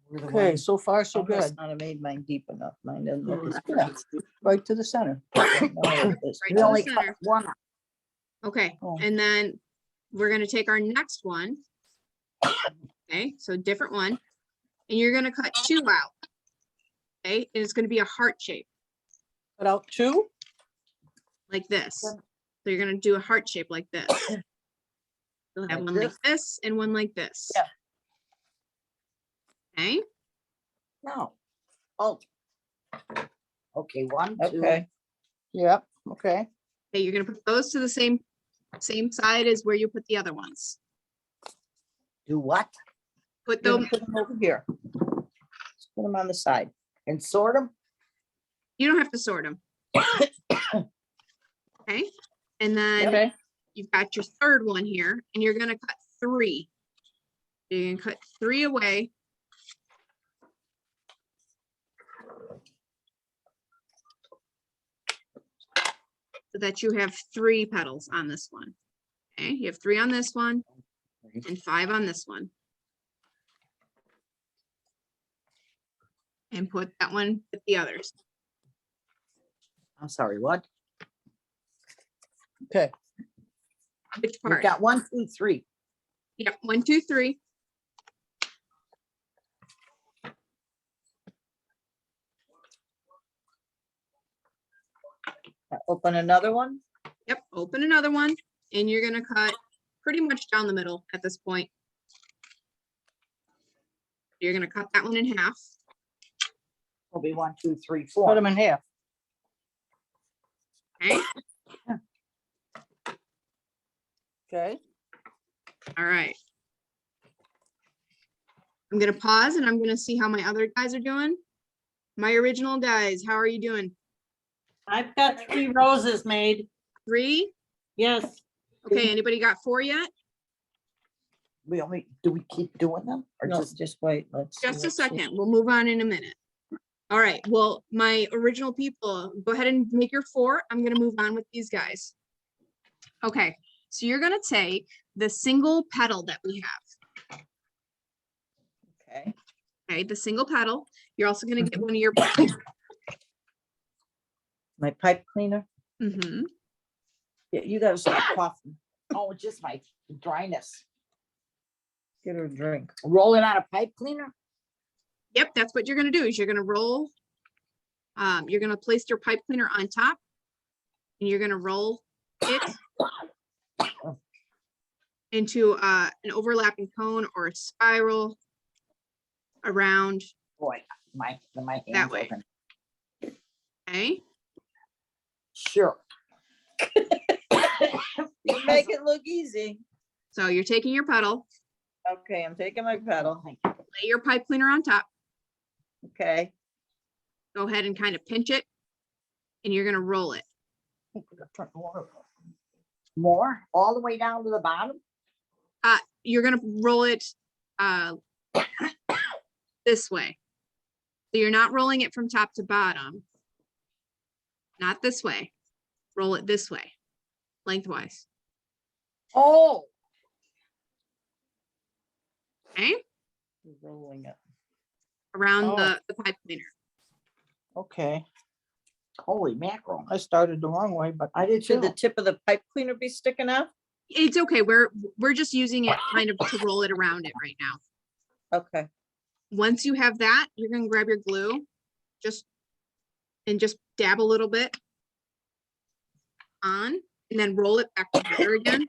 we're the Okay, ones- so far so I must good. not have made mine deep enough. Mine doesn't look as Yeah. good. Right to the center. No, it is. right to the center. one. Okay, Oh. and then we're gonna take our next one. Okay, so different one, and you're gonna cut two out. Okay, and it's gonna be a heart shape Cut out two. like this. So you're gonna do a heart shape like this. You'll have Like one like this? this and one like this. Yeah. Okay, No. Oh. Okay, 1, 2. Okay. Yep, okay. okay, you're gonna put those to the same side as where you put the other ones. Do what? Put Gonna them, put them over here. Let's put them on the side. And sort them? you don't have to sort them. Okay, and then Okay. you've got your third one here, and you're gonna cut 3. You're gonna cut 3 away. So that you have 3 petals on this one. Okay, you have 3 on this one and 5 on this one. And put that one with the others. I'm sorry, what? Okay. Which We've part? got 1, 2, 3. Yep, 1, 2, 3. Open another one. Yep, open another one, and you're gonna cut pretty much down the middle at this point. You're gonna cut that one in half. Will be 1, 2, 3, Cut 4. them in half. Okay, Okay. all right. I'm gonna pause and I'm gonna see how my other guys are doing. My original guys, how are you doing? I've got 3 roses made. 3? Yes. Okay, anybody got 4 yet? Do we keep doing them? Or No, just, just wait. Let's. see Just a what she- second, we'll move on in a minute. All right, well, my original people, go ahead and make your 4. I'm gonna move on with these guys. Okay, so you're gonna take the single petal that we have, Okay. okay, the single petal. You're also gonna get Mhm. one of your, My pipe cleaner. Mhm. yeah, you gotta stop coughing. Oh, it's just my dryness. Get her a drink. Roll it on a pipe cleaner? Yep, that's what you're gonna do, is you're gonna roll. You're gonna place your pipe cleaner on top. And you're gonna roll it into an overlapping cone or a spiral around, Boy, my That hands way. open. okay? Sure. You make it look easy. So you're taking your petal, Okay, I'm taking my pedal. lay your pipe cleaner on top, Okay. go ahead and kind of pinch it, and you're gonna roll it. More, all the way down to the bottom? You're gonna roll it this way. So you're not rolling it from top to bottom. Not this way. Roll it this way, lengthwise, Oh, okay? Rolling it. Around Oh. the pipe cleaner. Okay. holy mackerel. I started the wrong way, but I did Should the too. tip of the pipe cleaner be sticking out? It's okay, we're just using it kind of to roll it around it right now. Okay. Once you have that, you're gonna grab your glue, just dab a little bit on, and then roll it back together again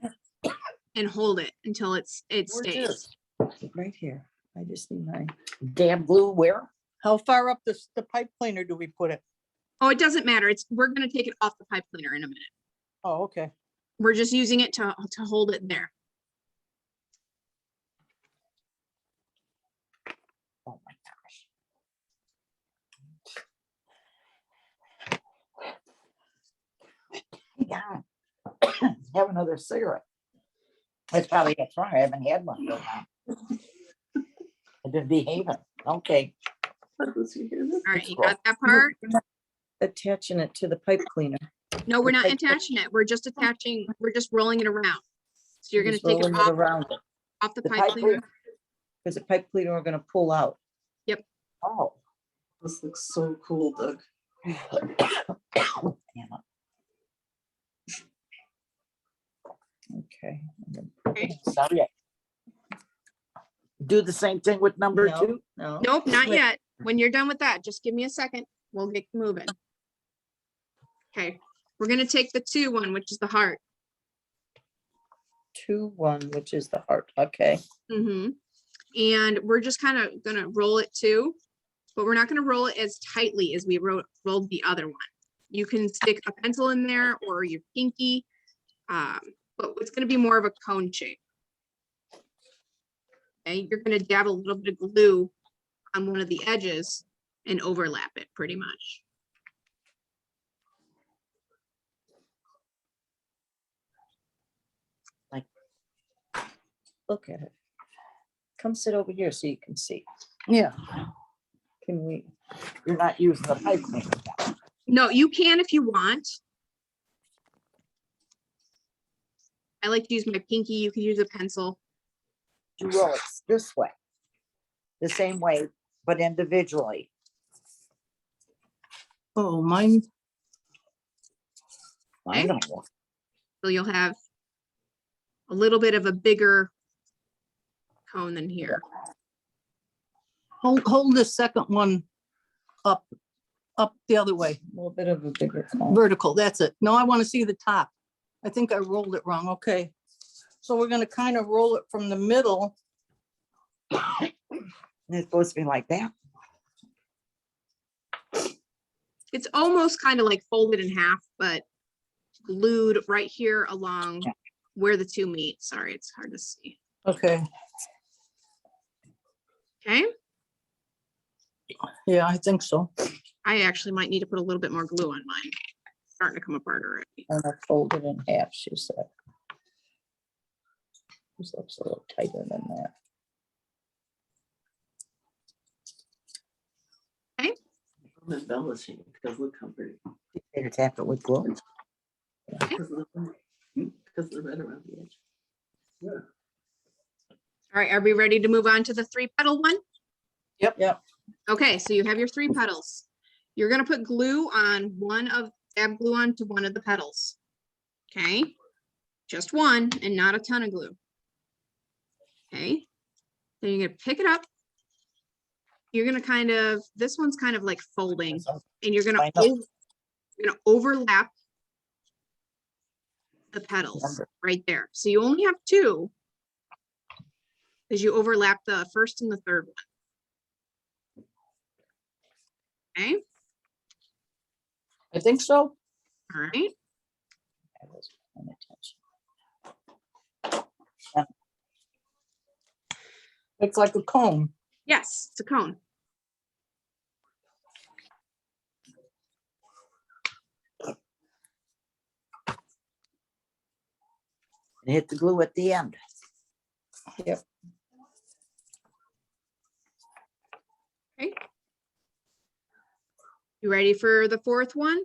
and hold it until it Where's stays. this? Right here. I just need mine. Damn glue, where? how far up the pipe cleaner do we put it? Oh, it doesn't matter. We're gonna take it off the pipe cleaner in a minute. Oh, okay. We're just using it to hold it there. Oh my gosh. Yeah. Have another cigarette. That's probably that's wrong. I haven't had one for a while. I've been behaving. Okay. All right, you got that part? Attaching it to the pipe cleaner. No, we're not Okay. attaching it. We're just attaching, we're just rolling it around. So you're gonna Just take it rolling off, around it. off the The pipe pipe cleaner. cleaner, because the pipe cleaner are gonna pull out. Yep. Oh. This looks so cool, Doug. Damn it. Okay. I'm gonna put Okay. this out. Do the same thing with number No, two? No. Nope, not Wait. yet. When you're done with that, just give me a second. We'll get moving. Okay, we're gonna take the 2-1, which is the heart. 2-1, which is the heart. Okay. Mm-hmm. And we're just kind of gonna roll it too, but we're not gonna roll it as tightly as we rolled the other one. You can stick a pencil in there or your pinky, but it's gonna be more of a cone shape. Okay, you're gonna dab a little bit of glue on one of the edges and overlap it pretty much. Look at it. Come sit over here so you can see. Yeah. Can we, you're not using the pipe cleaner now. No, you can if you want. I like to use my pinky. You can use a pencil. You roll it this way. The same way, but individually. Oh, mine, I Okay. don't know. So you'll have a little bit of a bigger cone than here. hold the second one up the other way, A little bit of a bigger cone. vertical. That's it. No, I want to see the top. I think I rolled it wrong. Okay. So we're gonna kind of roll it from the middle. And it's supposed to be like that. It's almost kind of like folded in half, but glued right here along where the two meet. Sorry, it's hard to see. Okay. Okay, Yeah, I think so. I actually might need to put a little bit more glue on mine. It's starting to come apart already. And I fold it in half, she said. This looks a little tighter than that. I'm embellishing because look how pretty. You tap it with glue. Because of the red. Because of the red around the edge. All right, are we ready to move on to the 3-petal one? Yep. Okay, so you have your 3 petals. You're gonna put glue on dab glue onto one of the petals. Okay, just one and not a ton of glue. Okay, then you're gonna pick it up. You're gonna this one's kind of like folding, and you're gonna I know. overlap the petals right there. So you only have 2, because you overlap the first and the third one. Okay, I think so. all right. I was paying attention. It's like a cone. Yes, it's a cone. And hit the glue at the end. Okay. You ready for the 4th one?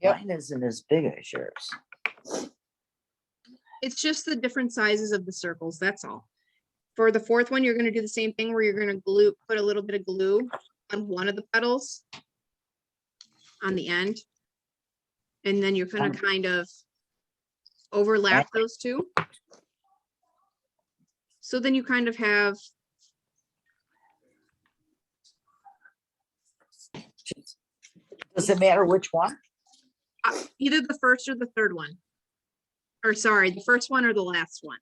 Yep. Mine isn't as big as yours. It's just the different sizes of the circles, that's all. For the 4th one, you're gonna do the same thing where you're gonna put a little bit of glue on one of the petals on the end. And then you're gonna kind of overlap those 2. So then you kind of have, Does it matter which one? either the first or the third one. Or sorry, the first one or the last one.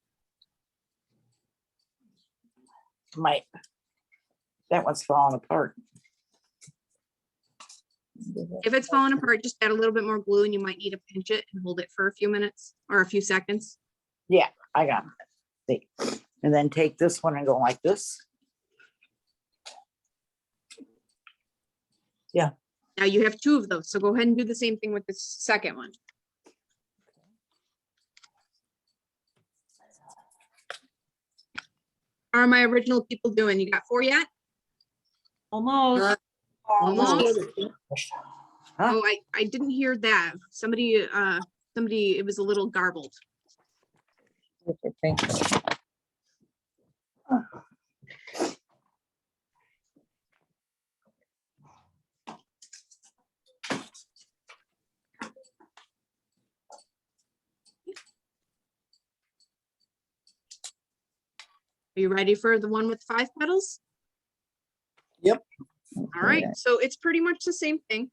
That one's falling apart. If it's falling apart, just add a little bit more glue and you might need to pinch it and hold it for a few minutes or a few seconds. Yeah, I got it. See, and then take this one and go like this. Now you have 2 of those, so go ahead and do the same thing with the second one. How are my original people doing? You got 4 yet? almost. Almost. Huh? Oh, I didn't hear that. Somebody, it was a little garbled. With your paintbrush. Are you ready for the one with 5 petals? Yep. All right, so it's pretty much the same thing.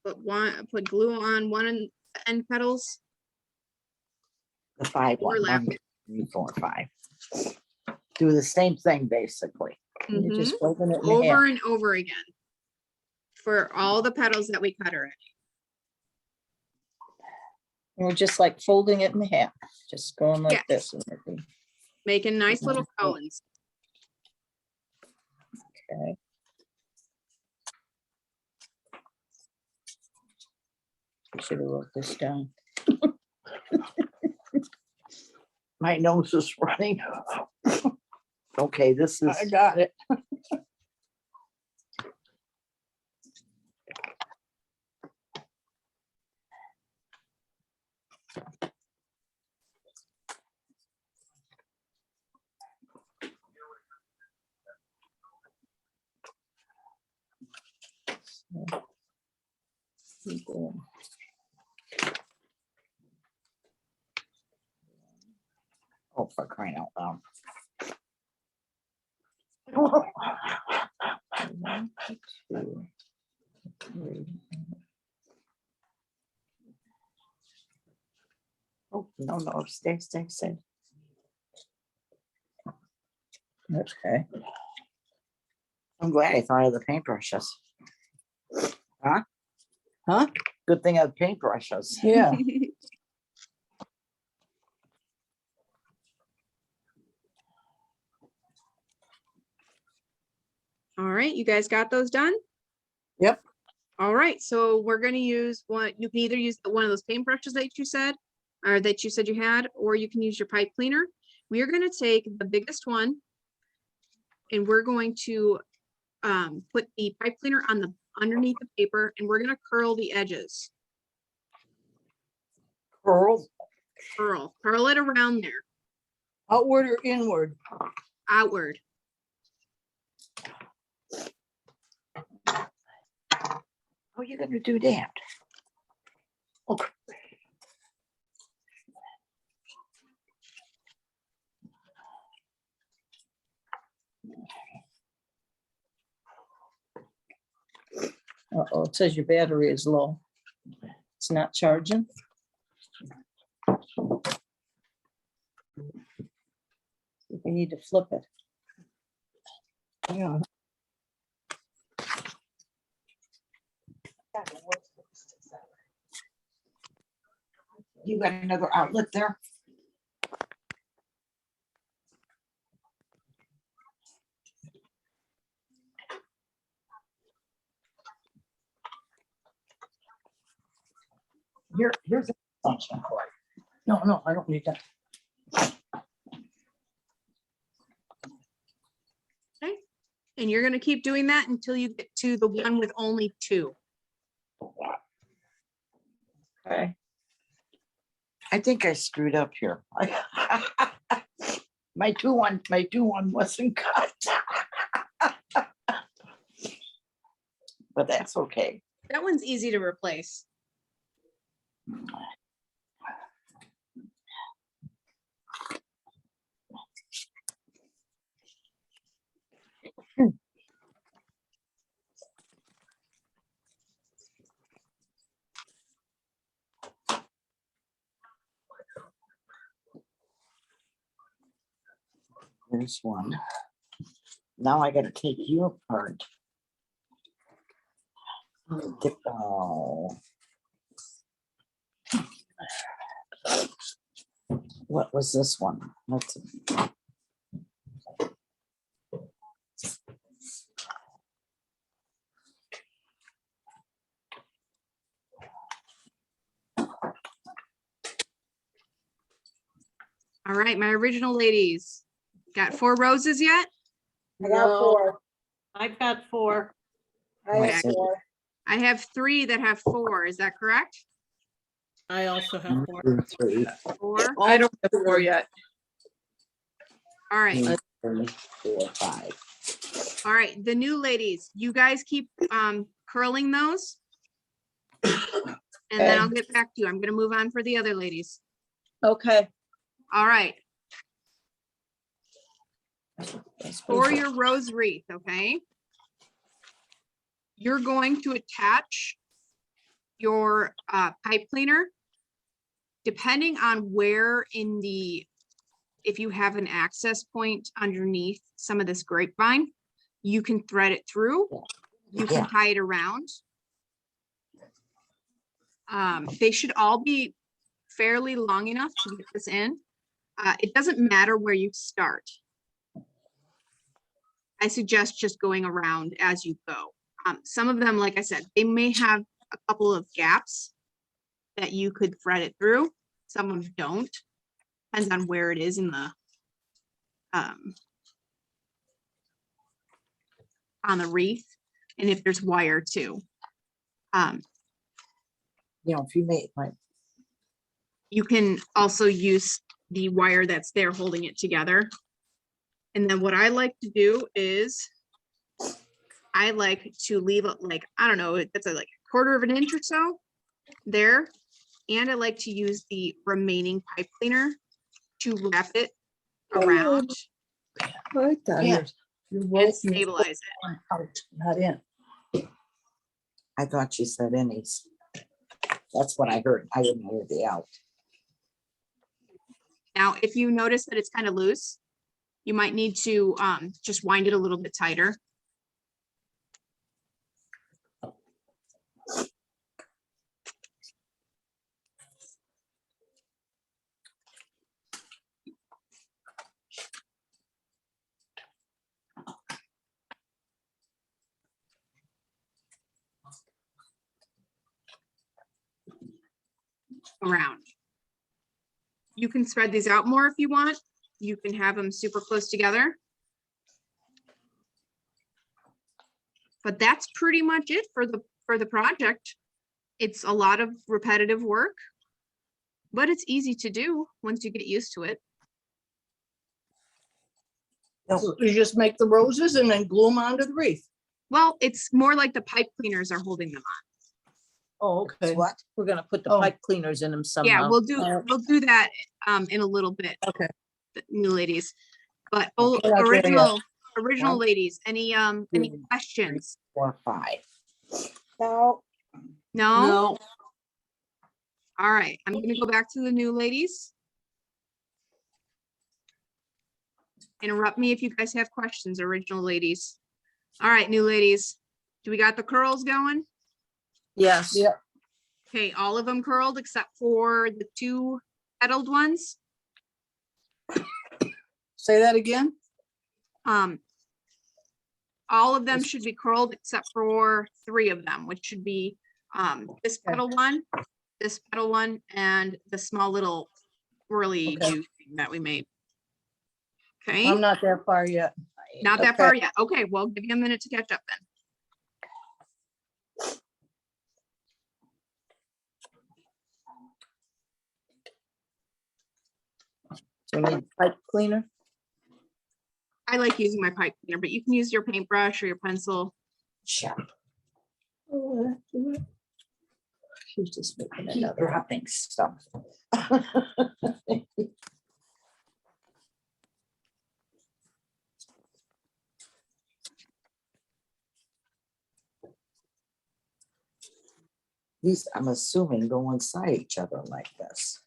Put glue on one end petals. The 5 one, Overlap. 1, 2, 3, 4, 5. Do the same thing, basically. You're Mhm. just folding it in Over half. and over again. For all the petals that we cut already. We're just like folding it in half, just going like this. and everything. Making nice little cones. Okay. I should have wrote this down. My nose is running. Okay, this is. I got it. Oh, for crying out loud. One, two, three. Oh, no, stay. Okay. I'm glad I thought of the paintbrushes. Huh? Huh? Good thing I have paintbrushes. Yeah. All right, you guys got those done? Yep. All right, so we're gonna use one, you can either use one of those paintbrushes that you said, or that you said you had, or you can use your pipe cleaner. We are gonna take the biggest one and we're going to put the pipe cleaner on the underneath the paper and we're gonna curl the edges. Curl. Curl it around there, Outward or inward? outward. How are you gonna do that? Okay. Uh-oh, it says your battery is low. It's not charging. We need to flip it. Yeah. You got another outlet there? Here's a function cord. No, I don't need that. Okay, and you're gonna keep doing that until you get to the one with only 2. Okay. I think I screwed up here. My two one wasn't cut. But that's okay. That one's easy to replace. There's one. Now I gotta take you apart. Oh. What was this one? Let's see. All right, my original ladies. Got 4 roses yet? I got 4. I've got 4. I have Okay. 4. I have 3 that have 4. Is that correct? I also have 4. 1, 2, 3, 4? I don't have 4 yet. All right. 3, 4, 5. All right. The new ladies, you guys keep curling those. And then I'll get back to you. I'm gonna move on for the other ladies. Okay. All right. For your rose wreath, okay? You're going to attach your pipe cleaner. Depending on where in the, if you have an access point underneath some of this grapevine, you can thread it through. You can Yeah. tie it around. They should all be fairly long enough to get this in. It doesn't matter where you start. I suggest just going around as you go. Some of them, like I said, they may have a couple of gaps that you could thread it through. Some of them don't. Depends on where it is in the on the wreath, and if there's wire too. You know, if you make like, You can also use the wire that's there holding it together. And then what I like to do is I like to leave it like, I don't know, that's like a 1/4 of an inch or so there. And I like to use the remaining pipe cleaner to wrap it around yeah, and stabilize it. Out, not in. I thought you said innies. That's what I heard. I didn't hear the out. Now, if you notice that it's kind of loose, you might need to just wind it a little bit tighter. Around. You can spread these out more if you want. You can have them super close together. But that's pretty much it for the project. It's a lot of repetitive work, but it's easy to do once you get used to it. So you just make the roses and then glue them onto the wreath. Well, it's more like the pipe cleaners are holding them on. Oh, It's okay. what? We're gonna put the Oh. pipe cleaners in them somehow. Yeah, we'll do that in a little bit. Okay. The new ladies. But Okay, not there yet. original One, ladies, any two, questions? 4, 5. No, No? No. All right, I'm gonna go back to the new ladies. Interrupt me if you guys have questions, original ladies. All right, new ladies, do we got the curls going? Yes. Yeah. Okay, all of them curled except for the 2 petaled ones. Say that again? All of them should be curled except for 3 of them, which should be this petal one, this petal one, and the small little whirly Okay. do thing that we made. Okay, I'm not that far yet. not that okay. far yet. Okay, well, give you a minute to catch up then. So we need pipe cleaner. I like using my pipe cleaner, but you can use your paintbrush or your pencil. Sure. She's just making Keep another. dropping stuff. These, I'm assuming, go inside each other like this.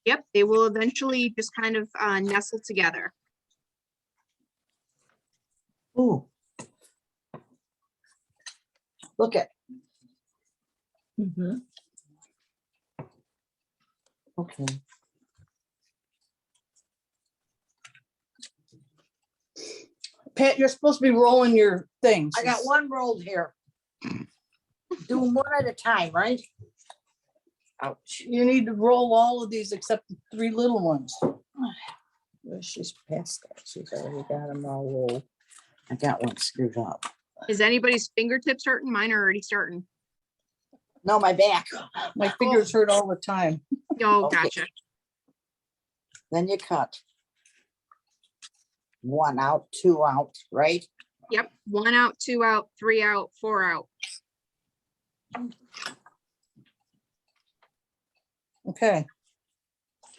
Yep, they will eventually just kind of nestle together. Ooh. Look at, Mhm. okay. Pat, you're supposed to be rolling your things. I got one rolled here. Do them one at a time, right? Ouch. You need to roll all of these except the 3 little ones. Well, she's past that. She's already got them all rolled. I got one screwed up. Is anybody's fingertips hurting? Mine are already starting. No, my back. My fingers hurt all the time. Oh, Okay. gotcha. Then you cut. 1 out, 2 out, right? Yep, 1 out, 2 out, 3 out, 4 out. Okay,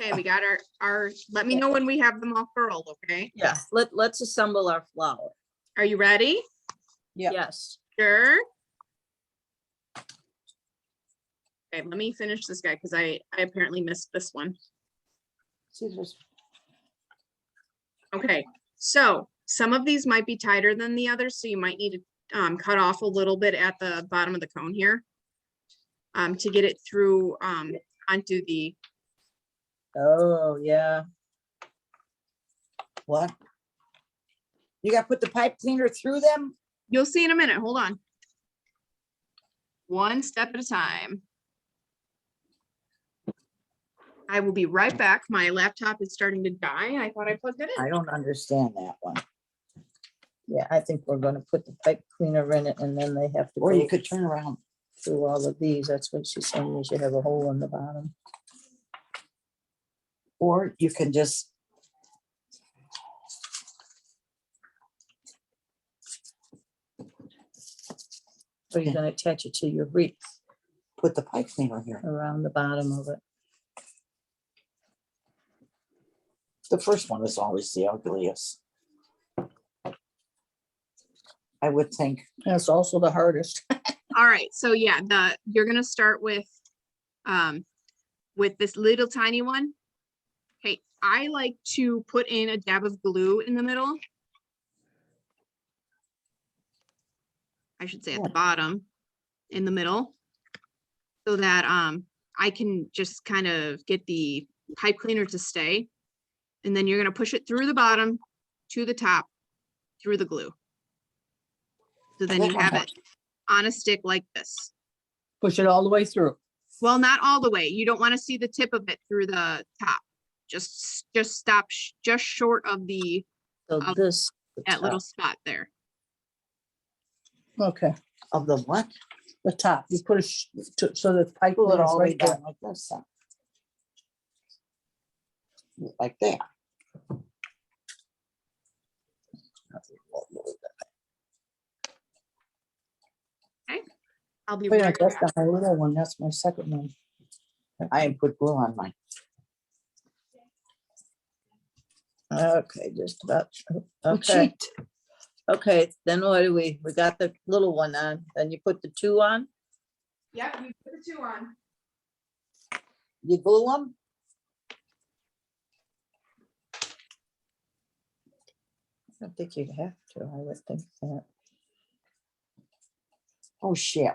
Okay, we got our, let me know when we have them all furled, okay? Yeah, let's assemble our flower. Are you ready? Yeah. Yes. Sure. Okay, let me finish this guy because I apparently missed this one. Scissors. Okay, so some of these might be tighter than the others, so you might need to cut off a little bit at the bottom of the cone here to get it through onto the, Oh, yeah. What? You gotta put the pipe cleaner through them? you'll see in a minute, hold on. One step at a time. I will be right back. My laptop is starting to die. I thought I plugged it in. I don't understand that one. Yeah, I think we're gonna put the pipe cleaner in it and then they have to Or you go could turn around. through all of these. That's what she's saying. You should have a hole in the bottom. Or you can just. Or you're gonna attach it to your wreath Put the pipe cleaner here. around the bottom of it. The first one is always the ugliest. I would think. that's also the hardest. All right, so yeah, you're gonna start with this little tiny one. Okay, I like to put in a dab of glue in the middle. I should say at the bottom, in the middle, so that I can just kind of get the pipe cleaner to stay. And then you're gonna push it through the bottom to the top through the glue. So then you have it on a stick like this. Push it all the way through. Well, not all the way. You don't want to see the tip of it through the top. Just stop just short of the So this. the that little top. spot there. Okay, Of the what? the top, you put it so the pipe Pull it cleaner's all the way right there. down like this. Huh? Like that. I'll be Wait, right that's back. not my little one, that's my second one. I ain't put glue on mine. Okay, just about. Oh, Okay, cheat. okay, then what do we got the little one on, then you put the 2 on? Yep, you put the 2 on. You glue them? I don't think you'd have to, I would think that. Oh, shit.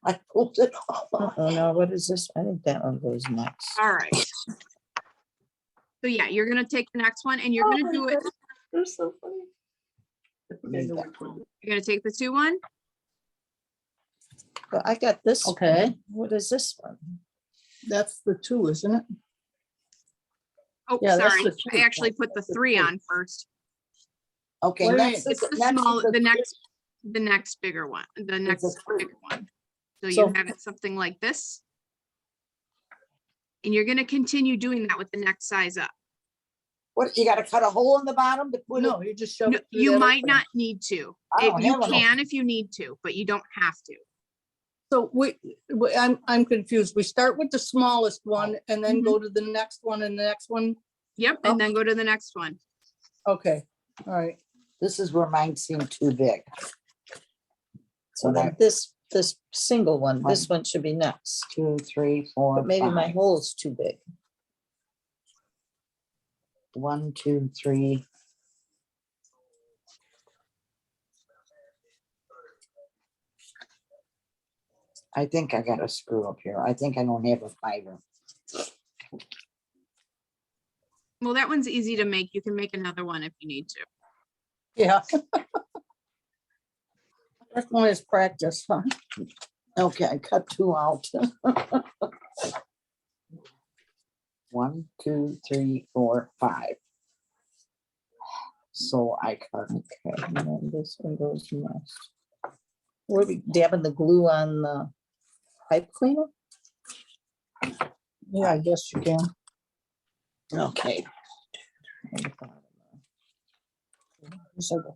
I pulled it off. Oh, no, what is this? I think that one goes next. All right. So yeah, you're gonna take the next one and you're gonna do it. They're so funny. You're gonna take the 2 one. Well, I got this. Okay. one. What is this one? That's the 2, isn't it? Oh, Yeah, that's sorry. the I 2. actually put the 3 on first. Okay, Wait, next. It's the next is small, the three. next bigger one, the next three. bigger one. So you So- have it something like this. And you're gonna continue doing that with the next size up. What, you gotta cut a hole in the bottom to put it? No, you just shove No, it through you that might opening. not need to. I don't You have an can if you need to, but you don't have to. So I'm confused. We start with the smallest one and then Mm-hmm. go to the next one and the next one. Yep, and then go to the next one. Okay, all right. This is where mine seemed too big. So When I- then this single one, this one should be next. 2, 3, 4, But maybe my 5. hole's too big. 1, 2, 3. I think I got a screw up here. I think I don't have a fiber. Well, that one's easy to make. You can make another one if you need to. Yeah. That one is practice, huh? Okay, I cut 2 out. 1, 2, 3, 4, 5. So I cut. Okay, and then this one goes next. Where are we dabbing the glue on the pipe cleaner? Yeah, I guess you can. Okay. These are the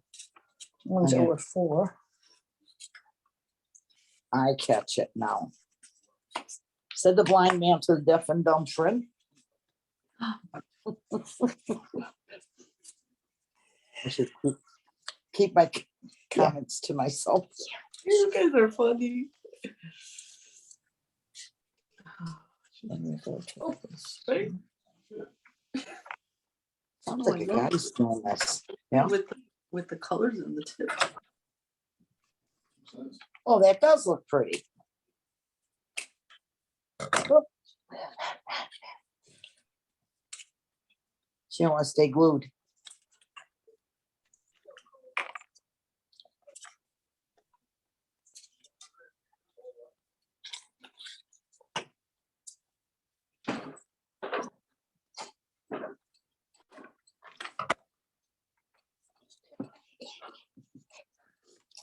ones that Okay. were 4. I catch it now. Said the blind man to the deaf and dumb friend. I should keep my comments to myself. You guys are funny. Let me go to this. Right? Sounds Oh, like I a know. guy's doing this. Yeah. With the colors in the tip. Oh, that does look pretty. Look. She don't want to stay glued.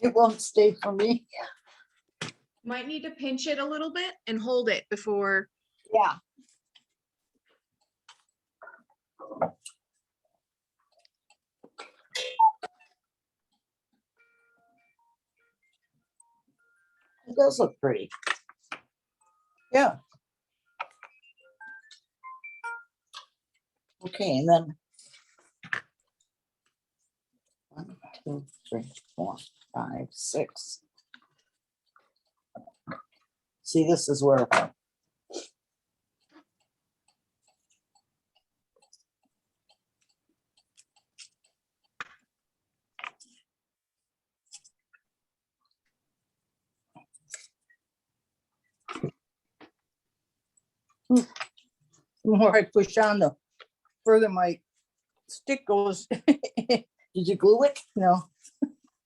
It won't stay for me. Might need to pinch it a little bit and hold it before. Yeah. It does look pretty. Yeah. Okay, and then 1, 2, 3, 4, 5, 6. See, this is where The more I push on, the further my stick goes. did you glue it? No,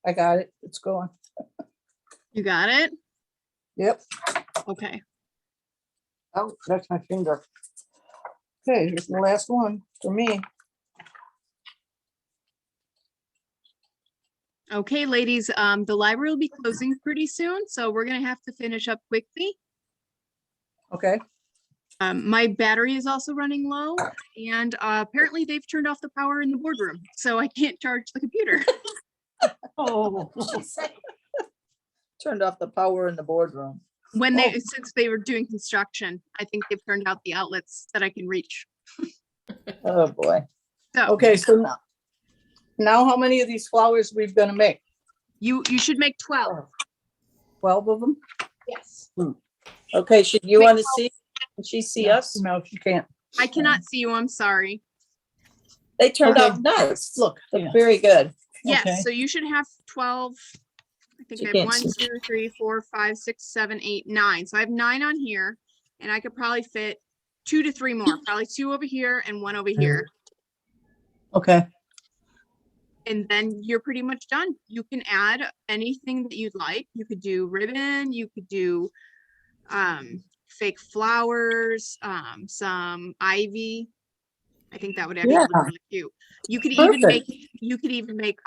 I got it. It's going. You got it? Yep. Okay. Oh, that's my finger. Okay, here's the last one for me. Okay, ladies, the library will be closing pretty soon, so we're gonna have to finish up quickly. Okay. My battery is also running low, and apparently they've turned off the power in the boardroom, so I can't charge the computer. Oh. Turned off the power in the boardroom. When since they were doing construction, I think they've turned out the outlets that I can reach. Oh, boy. So Okay, so now how many of these flowers we've gonna make? you should make 12. 12 of them? Yes. Okay, should you want to see? Can she see No, us? No, she can't. I cannot see you, I'm sorry. They turned Okay. out nice. Look, Look yeah. very good. Yes, Okay. so you should have 12. I think She I have can't 1, see. 2, 3, 4, 5, 6, 7, 8, 9. So I have 9 on here, and I could probably fit 2 to 3 more, probably 2 over here and 1 over here. Okay. And then you're pretty much done. You can add anything that you'd like. You could do ribbon, you could do fake flowers, some ivy. I think that would actually Yeah. look really cute. You could even Perfect. make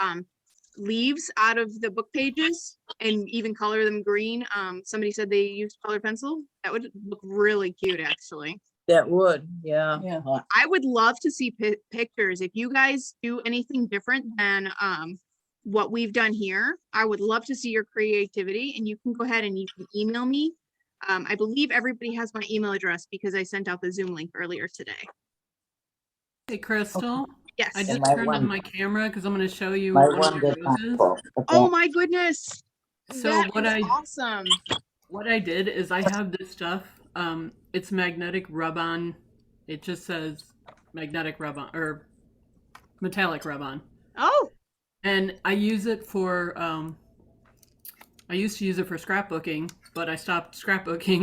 leaves out of the book pages and even color them green. Somebody said they used colored pencil. That would look really cute, actually. That would, yeah. Yeah. I would love to see pictures. If you guys do anything different than what we've done here, I would love to see your creativity, and you can go ahead and you can email me. I believe everybody has my email address because I sent out the Zoom link earlier today. Hey, Crystal, Yes. I just my turned one- on my camera because I'm going to show you My one one of my did not roses. work, but Oh that- my goodness. So That what is I awesome. what I did is I have this stuff. It's magnetic rub-on. It just says magnetic rub-on or metallic rub-on, Oh, and I use it for. I used to use it for scrapbooking, but I stopped scrapbooking